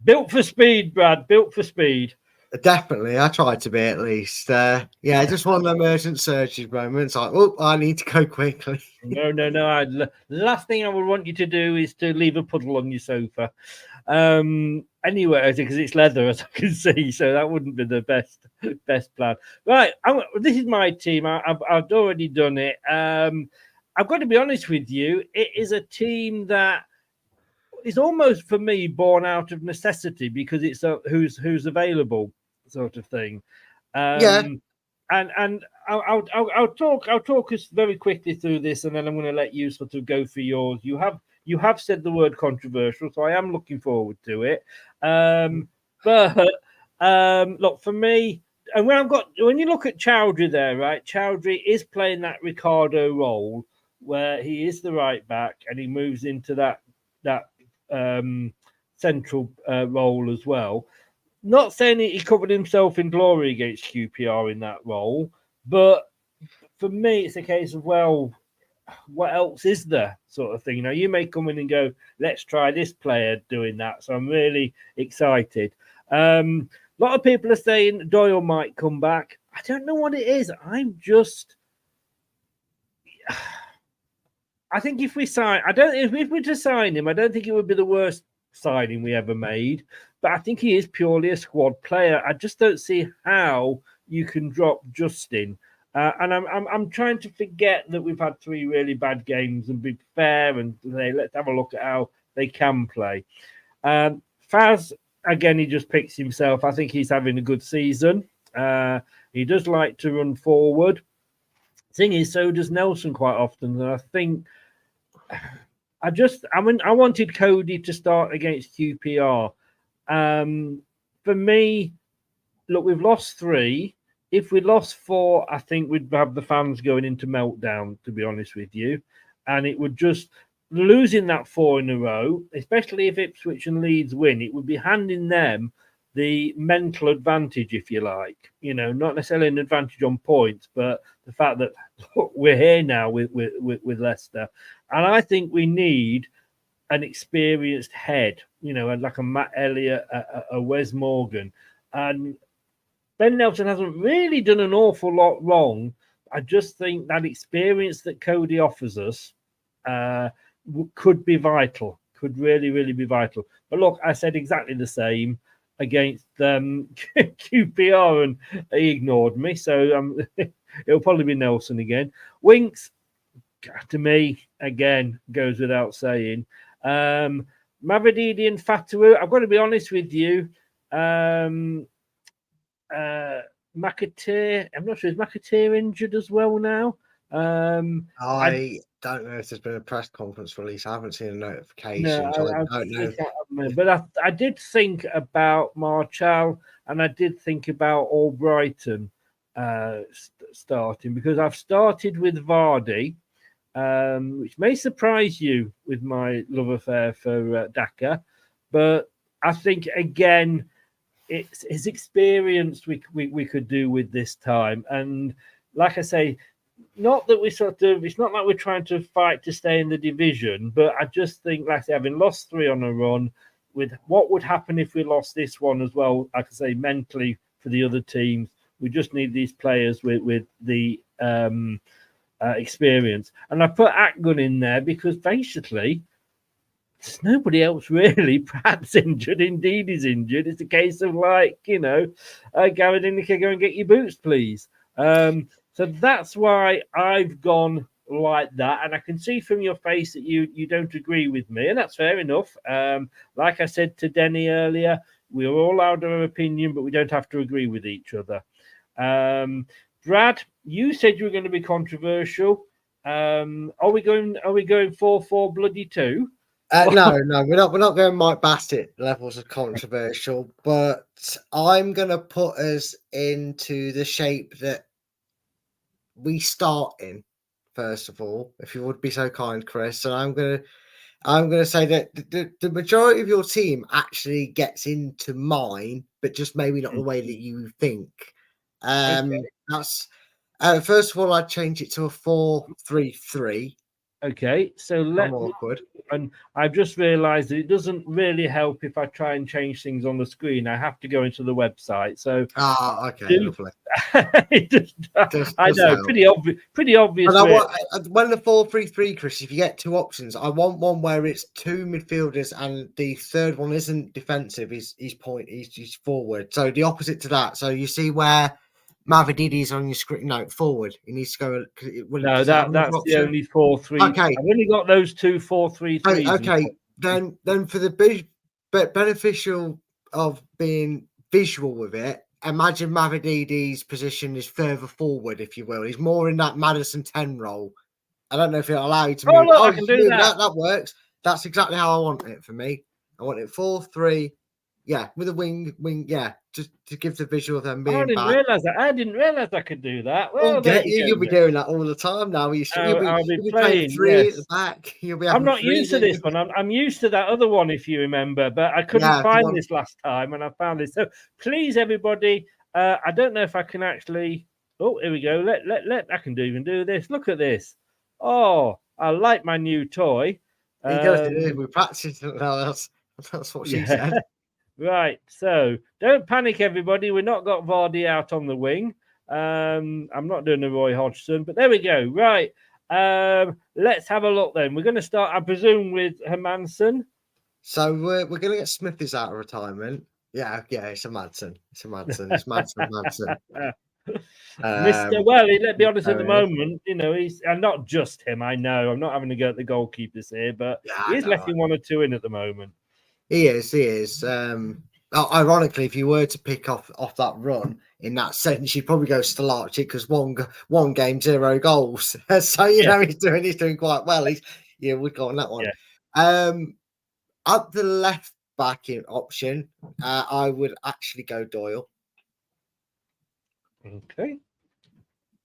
built for speed, Brad. Built for speed. Definitely, I tried to be at least. Just one of the emergent surges moments. Like, I need to go quickly. No. The last thing I would want you to do is to leave a puddle on your sofa. Anyway, because it's leather, as I can see, so that wouldn't be the best plan. Right, this is my team. I've already done it. I've got to be honest with you. It is a team that is almost for me born out of necessity because it's who's available sort of thing. And I'll talk us very quickly through this, and then I'm going to let you sort of go for yours. You have said the word controversial, so I am looking forward to it. But look, for me, and when you look at Chowdhury there, right? Chowdhury is playing that Ricardo role where he is the right back and he moves into that central role as well. Not saying he covered himself in glory against QPR in that role, but for me, it's a case of, well, what else is there sort of thing? You know, you may come in and go, let's try this player doing that. So I'm really excited. A lot of people are saying Doyle might come back. I don't know what it is. I think if we sign, I don't. If we were to sign him, I don't think it would be the worst signing we ever made. But I think he is purely a squad player. I just don't see how you can drop Justin. And I'm trying to forget that we've had 3 really bad games and be fair and say, let's have a look at how they can play. Faz, again, he just picks himself. I think he's having a good season. He does like to run forward. Thing is, so does Nelson quite often. And I think I wanted Cody to start against QPR. For me, look, we've lost 3. If we lost 4, I think we'd have the fans going into meltdown, to be honest with you. And it would just, losing that 4 in a row, especially if Ipswich and Leeds win, it would be handing them the mental advantage, if you like. You know, not necessarily an advantage on points, but the fact that look, we're here now with Leicester. And I think we need an experienced head, you know, like a Matt Elliott, a Wes Morgan. And Ben Nelson hasn't really done an awful lot wrong. I just think that experience that Cody offers us could be vital, could really, really be vital. But look, I said exactly the same against QPR and he ignored me. So it'll probably be Nelson again. Winks, to me, again, goes without saying. Mavididi and Fatawu, I've got to be honest with you. McAteer, I'm not sure, is McAteer injured as well now? I don't know if there's been a press conference release. I haven't seen a notification, so I don't know. But I did think about Marshall and I did think about Albrighton starting, because I've started with Vardy, which may surprise you with my love affair for Daka, but I think, again, it's his experience we could do with this time. And like I say, not that it's not like we're trying to fight to stay in the division, but I just think, like I say, having lost 3 on a run, with what would happen if we lost this one as well, like I say, mentally for the other teams, we just need these players with the experience. And I put Atgun in there because basically there's nobody else really. Pratt's injured. Indeed, he's injured. It's a case of like, you know, Gary Lineker, go and get your boots, please. So that's why I've gone like that. And I can see from your face that you don't agree with me. And that's fair enough. Like I said to Denny earlier, we're all allowed our opinion, but we don't have to agree with each other. Brad, you said you were going to be controversial. Are we going 4-4 bloody 2? No, we're not going Mike Bassett levels of controversial, but I'm going to put us into the shape that we start in, first of all, if you would be so kind, Chris. And I'm going to say that the majority of your team actually gets into mine, but just maybe not the way that you think. Okay. That's first of all, I'd change it to a 4-3-3. Okay, so I'm awkward. And I've just realised that it doesn't really help if I try and change things on the screen. I have to go into the website. So okay, lovely. I know, pretty obvious. When the 4-3-3, Chris, if you get 2 options, I want one where it's 2 midfielders and the third one isn't defensive. He's forward. So the opposite to that. So you see where Mavididi's on your screen. No, forward. He needs to go. No, that's the only 4-3. Okay, I've only got those 2 4-3-3s. Okay, then for the beneficial of being visual with it, imagine Mavididi's position is further forward, if you will. He's more in that Madison 10 role. I don't know if it'll allow you to move. I can do that. That works. That's exactly how I want it for me. I want it 4-3. Yeah, with a wing, yeah, just to give the visual of them being I didn't realise I could do that. Well, you'll be doing that all the time now. I'll be playing 3 at the back. I'm not used to this one. I'm used to that other one, if you remember, but I couldn't find this last time, and I found this. So please, everybody, I don't know if I can actually. Oh, here we go. I can even do this. Look at this. Oh, I like my new toy. He does. We practiced it. That's what she said. Right, so don't panic, everybody. We've not got Vardy out on the wing. I'm not doing a Roy Hodgson, but there we go. Right, Let's have a look then. We're going to start, I presume, with Hermansen. So we're going to get Smithies out of retirement. Yeah, it's a Madsen. It's Madsen. Mr. Well, let's be honest, at the moment, he's and not just him. I know I'm not having to go at the goalkeepers here, but he's letting one or two in at the moment. He is. Ironically, if you were to pick off that run in that sense, you'd probably go Stelarczyk because one game, 0 goals. So he's doing quite well. We'd go on that one. Yeah. At the left back option, I would actually go Doyle. Okay.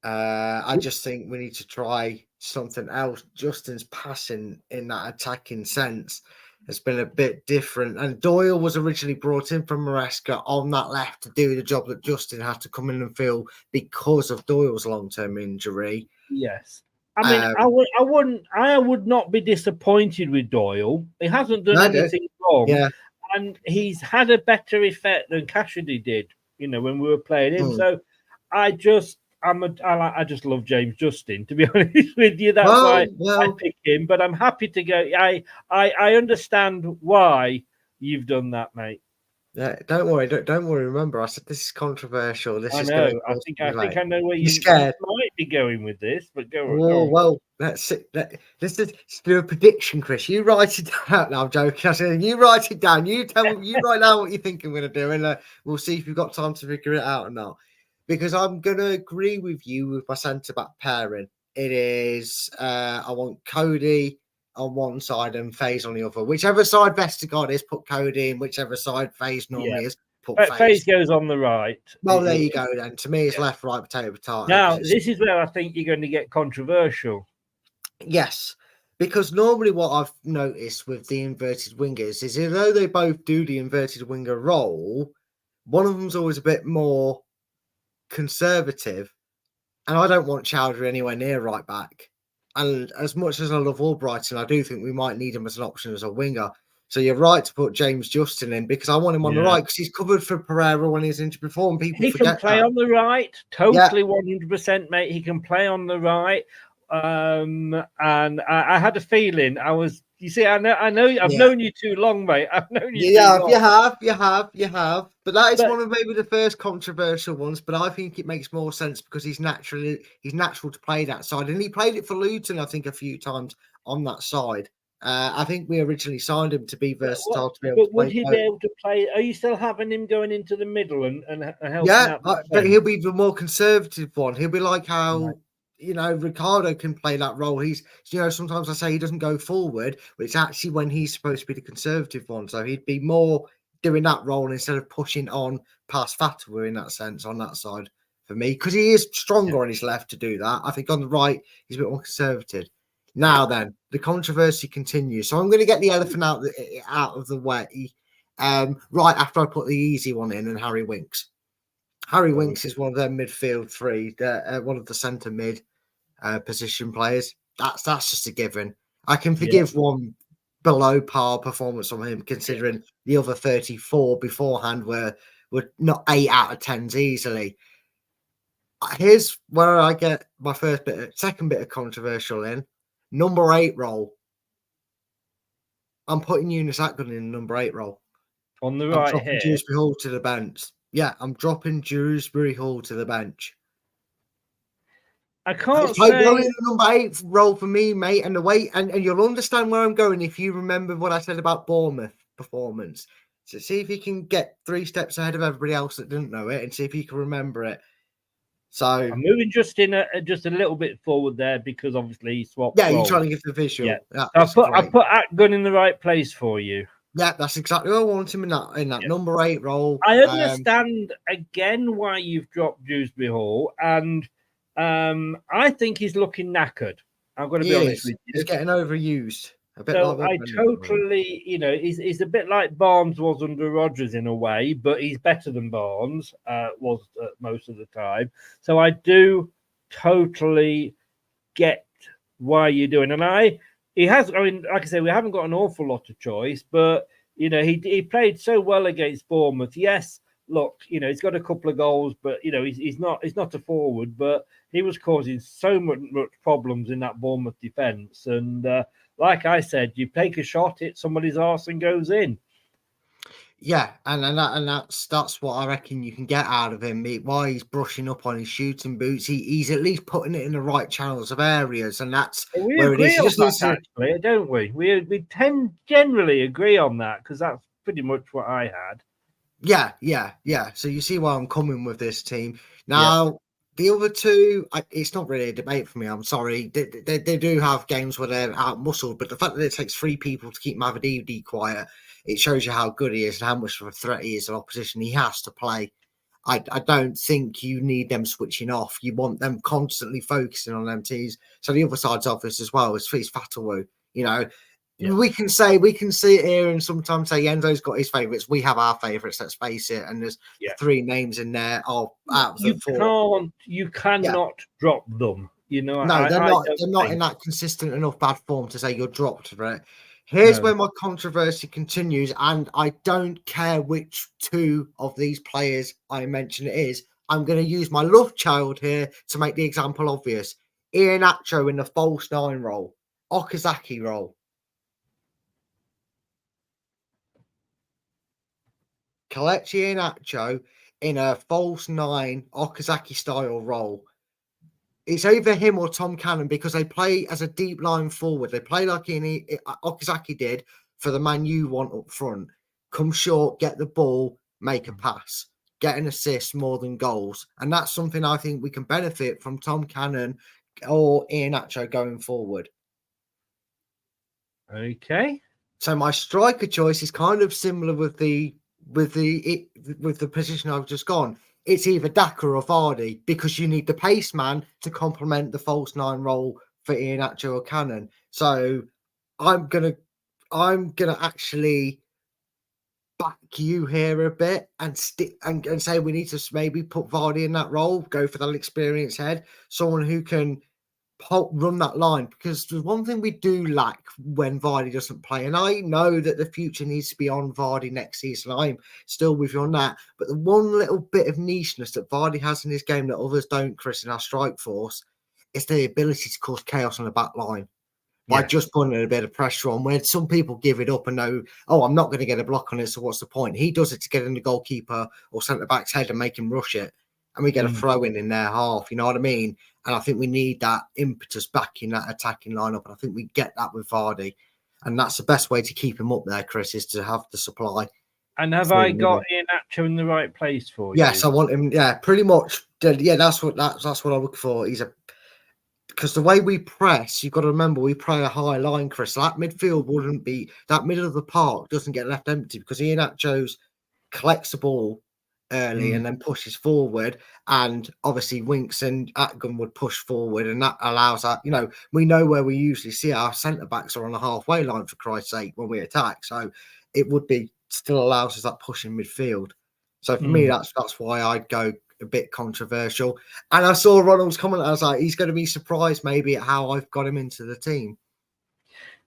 I just think we need to try something else. Justin's passing in that attacking sense has been a bit different. And Doyle was originally brought in from Maresca on that left to do the job that Justin had to come in and fill because of Doyle's long-term injury. Yes. I mean, I would not be disappointed with Doyle. He hasn't done anything wrong. Yeah. And he's had a better effect than Cassidy did, when we were playing him. So I just love James Justin, to be honest with you. That's why I pick him. But I'm happy to go. I understand why you've done that, mate. Yeah, don't worry. Remember, I said this is controversial. I know. I think I know where you might be going with this, but go on. Well, let's do a prediction, Chris. You write it down. No, I'm joking. I said you write it down. You tell me. You write down what you think I'm going to do, and we'll see if you've got time to figure it out or not. Because I'm going to agree with you with my centre back pairing. It is I want Cody on one side and FaZe on the other. Whichever side Vestergaard is, put Cody in. Whichever side FaZe normally is, put FaZe. FaZe goes on the right. Well, there you go then. To me, it's left, right, potato. Now, this is where I think you're going to get controversial. Yes, because normally what I've noticed with the inverted wingers is although they both do the inverted winger role, one of them's always a bit more conservative. And I don't want Chowdhury anywhere near right back. And as much as I love Albrighton, I do think we might need him as an option as a winger. So you're right to put James Justin in because I want him on the right because he's covered for Pereira when he's injured before. And people forget can play on the right, totally 100%, mate. He can play on the right. And I had a feeling you see, I know I've known you too long, mate. I've known you. You have. But that is one of maybe the first controversial ones. But I think it makes more sense because he's natural to play that side, and he played it for Luton, I think, a few times on that side. I think we originally signed him to be versatile. Would he be able to play? Are you still having him going into the middle and helping out? Yeah, but he'll be the more conservative one. He'll be like how. Right. Ricardo can play that role. He's, sometimes I say he doesn't go forward, but it's actually when he's supposed to be the conservative one. So he'd be more doing that role instead of pushing on past Fatwa in that sense on that side for me, because he is stronger on his left to do that. I think on the right, he's a bit more conservative. Now then, the controversy continues. So I'm going to get the elephant out of the way right after I put the easy one in and Harry Winks. Harry Winks is one of their midfield three, one of the centre mid position players. That's just a given. I can forgive one below par performance from him, considering the other 34 beforehand were not 8 out of 10s easily. Here's where I get my second bit of controversial in. Number 8 role. I'm putting Yunus Akgun in the number 8 role. On the right here. Dewsbury Hall to the bench. Yeah, I'm dropping Dewsbury Hall to the bench. I can't say the number 8 role for me, mate, and the way and you'll understand where I'm going if you remember what I said about Bournemouth performance. So see if you can get 3 steps ahead of everybody else that didn't know it, and see if you can remember it. So I'm moving just a little bit forward there because obviously he swapped. Yeah, you're trying to get the visual. Yeah, I put Akgun in the right place for you. Yeah, that's exactly what I want him in that number 8 role. I understand again why you've dropped Dewsbury Hall, and I think he's looking knackered. I'm going to be honest with you. He's getting overused. Totally, he's a bit like Barnes was under Rodgers in a way, but he's better than Barnes was most of the time. So I do totally get why you're doing, and like I say, we haven't got an awful lot of choice, but he played so well against Bournemouth. Yes, look, he's got a couple of goals, but he's not a forward, but he was causing so much problems in that Bournemouth defence. And like I said, you take a shot, hit somebody's arse and goes in. Yeah, and that's what I reckon you can get out of him. Why he's brushing up on his shooting boots, he's at least putting it in the right channels of areas, and that's We where it agree is. on that, actually, don't we? We tend generally agree on that because that's pretty much what I had. Yeah. So you see why I'm coming with this team. Now, the other two, it's not really a debate for me. I'm sorry. They do have games where they're out-muscled, but the fact that it takes 3 people to keep Mavidi quiet, it shows you how good he is and how much of a threat he is an opposition. He has to play. I don't think you need them switching off. You want them constantly focusing on them teams. So the other side's obvious as well. It's Fatawu. We can sit here and sometimes say Enzo's got his favourites. We have our favourites, let's face it. And there's 3 names in there out of the 4. You cannot drop them. No, they're not in that consistent enough bad form to say you're dropped for it. Here's where my controversy continues, and I don't care which 2 of these players I mention it is. I'm going to use my love child here to make the example obvious. Iheanacho in the false 9 role, Okazaki role. Kelechi Iheanacho in a false 9 Okazaki style role. It's either him or Tom Cannon because they play as a deep line forward. They play like Okazaki did for the man you want up front. Come short, get the ball, make a pass, get an assist more than goals. And that's something I think we can benefit from Tom Cannon or Iheanacho going forward. Okay. So my striker choice is kind of similar with the position I've just gone. It's either Daka or Vardy because you need the pace man to complement the false 9 role for Iheanacho or Cannon. So I'm gonna actually back you here a bit and stick and say we need to maybe put Vardy in that role, go for that experienced head, someone who can run that line, because there's one thing we do lack when Vardy doesn't play, and I know that the future needs to be on Vardy next season. I'm still with you on that, but the one little bit of nicheness that Vardy has in his game that others don't, Chris, in our strike force, is the ability to cause chaos on the back line by just putting a bit of pressure on. When some people give it up and know, I'm not going to get a block on it, so what's the point? He does it to get in the goalkeeper or centre back's head and make him rush it, and we get a throw in their half. You know what I mean? And I think we need that impetus back in that attacking lineup. And I think we get that with Vardy. And that's the best way to keep him up there, Chris, is to have the supply. And have I got Iheanacho in the right place for you? Yes, I want him. Yeah, pretty much. Yeah, that's what I look for. Because the way we press, you've got to remember, we play a high line, Chris. So that midfield wouldn't be, that middle of the park doesn't get left empty because Iheanacho collects the ball early and then pushes forward, and obviously Winks and Atgun would push forward, and that allows that, we know where we usually see our centre backs are on the halfway line, for Christ's sake, when we attack. So it would be still allows us that push in midfield. So for me, that's why I'd go a bit controversial. And I saw Ronald's comment, I was like, he's going to be surprised maybe at how I've got him into the team.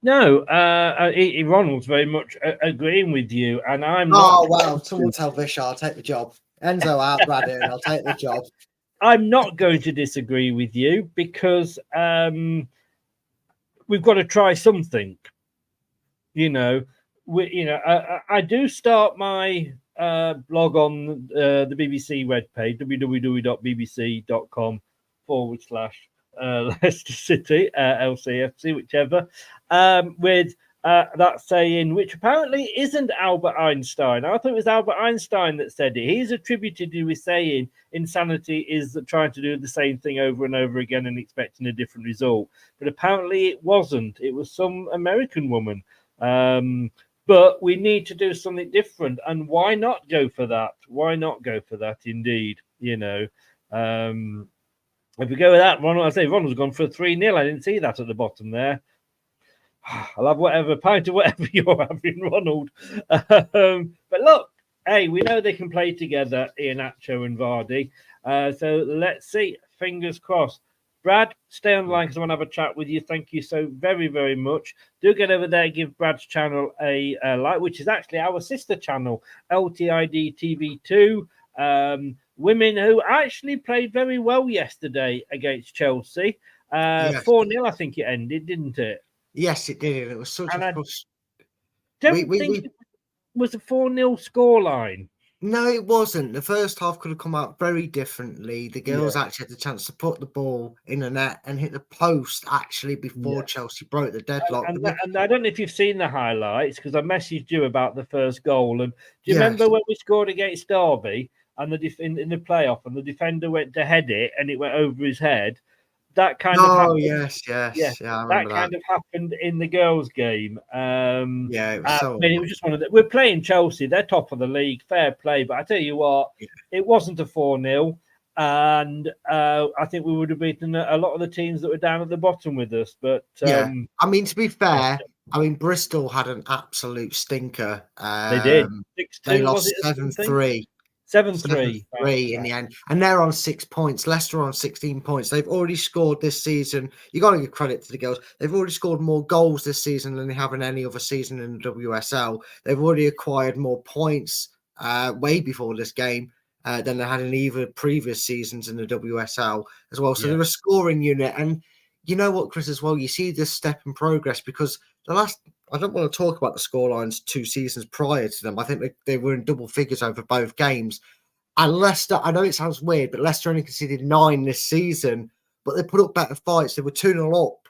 No, Ronald's very much agreeing with you, and I'm. Wow! Someone tell Visha I'll take the job. Enzo out, Brad, I'll take the job. I'm not going to disagree with you because we've got to try something. I do start my blog on the BBC webpage, www.bbc.com/Leicester City, LCFC, whichever, with that saying, which apparently isn't Albert Einstein. I thought it was Albert Einstein that said it. He's attributed to his saying, insanity is trying to do the same thing over and over again and expecting a different result. But apparently it wasn't. It was some American woman. But we need to do something different. And why not go for that? Why not go for that, indeed? If we go with that, Ronald's gone for a 3-0. I didn't see that at the bottom there. I'll have whatever pint of whatever you're having, Ronald. But look, hey, we know they can play together, Iheanacho and Vardy. So let's see. Fingers crossed. Brad, stay on the line because I want to have a chat with you. Thank you so very, very much. Do get over there, give Brad's channel a like, which is actually our sister channel, LTID TV2. Women who actually played very well yesterday against Chelsea. 4-0, I think it ended, didn't it? Yes, it did. It was such a Don't think it was a 4-0 scoreline. No, it wasn't. The first half could have come out very differently. The girls actually had the chance to put the ball in the net and hit the post actually before Chelsea broke the deadlock. And I don't know if you've seen the highlights because I messaged you about the first goal. And do you remember when we scored against Derby and in the playoff and the defender went to head it and it went over his head? That kind of happened. Yes. Yeah, I remember that kind of happened in the girls' game. It was it was just one of the. We're playing Chelsea; they're top of the league, fair play. But I tell you what, it wasn't a 4-0, and I think we would have beaten a lot of the teams that were down at the bottom with us. But I mean, to be fair, Bristol had an absolute stinker. They did. 6-2, they lost 7-3. 7-3 in the end, and they're on 6 points. Leicester are on 16 points. They've already scored this season. You got to give credit to the girls. They've already scored more goals this season than they have in any other season in the WSL. They've already acquired more points way before this game than they had in either previous seasons in the WSL as well. So they're a scoring unit, and you know what, Chris, as well. You see this step in progress because I don't want to talk about the scorelines 2 seasons prior to them. I think they were in double figures over both games. And Leicester, I know it sounds weird, but Leicester only conceded 9 this season, but they put up better fights. They were 2-0 up.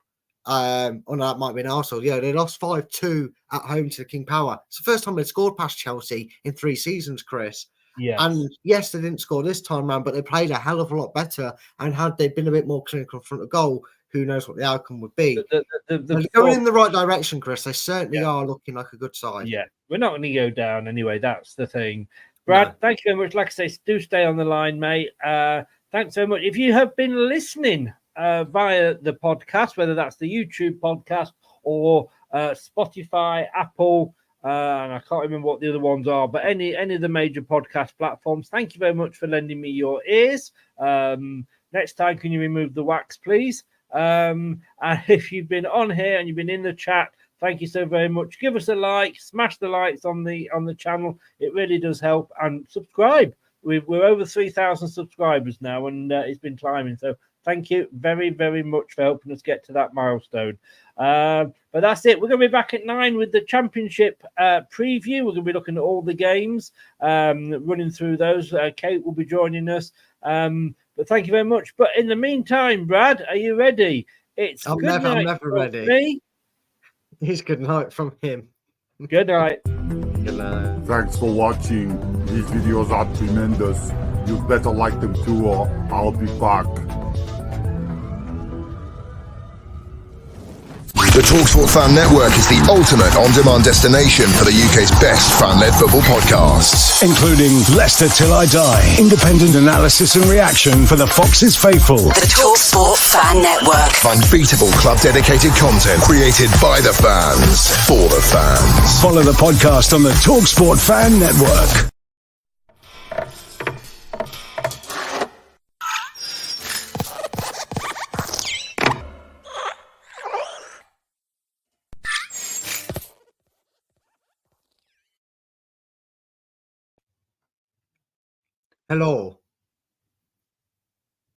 No, that might be an Arsenal. Yeah, they lost 5-2 at home to the King Power. It's the first time they'd scored past Chelsea in 3 seasons, Chris. Yeah. And yes, they didn't score this time round, but they played a hell of a lot better. And had they been a bit more clinical in front of goal, who knows what the outcome would be. They're going in the right direction, Chris. They certainly are looking like a good side. Yeah, we're not going to go down anyway. That's the thing. Brad, thank you very much. Like I say, do stay on the line, mate. Thanks so much. If you have been listening via the podcast, whether that's the YouTube podcast or Spotify, Apple, and I can't remember what the other ones are, but any of the major podcast platforms, thank you very much for lending me your ears. Next time, can you remove the wax, please? And if you've been on here and you've been in the chat, thank you so very much. Give us a like, smash the likes on the channel. It really does help. And subscribe. We're over 3,000 subscribers now, and it's been climbing. So thank you very, very much for helping us get to that milestone. But that's it. We're going to be back at 9 with the championship preview. We're going to be looking at all the games, running through those. Kate will be joining us. But thank you very much. But in the meantime, Brad, are you ready? I'm never ready. Me. It's good night from him. Good night. Good night. Thanks for watching. These videos are tremendous. You better like them too, or I'll be back. The TalkSport Fan Network is the ultimate on-demand destination for the UK's best fan-led football podcasts. Including Leicester Till I Die, independent analysis and reaction for the Foxes faithful. The TalkSport Fan Network. Unbeatable club-dedicated content created by the fans, for the fans. Follow the podcast on the TalkSport Fan Network. Hello.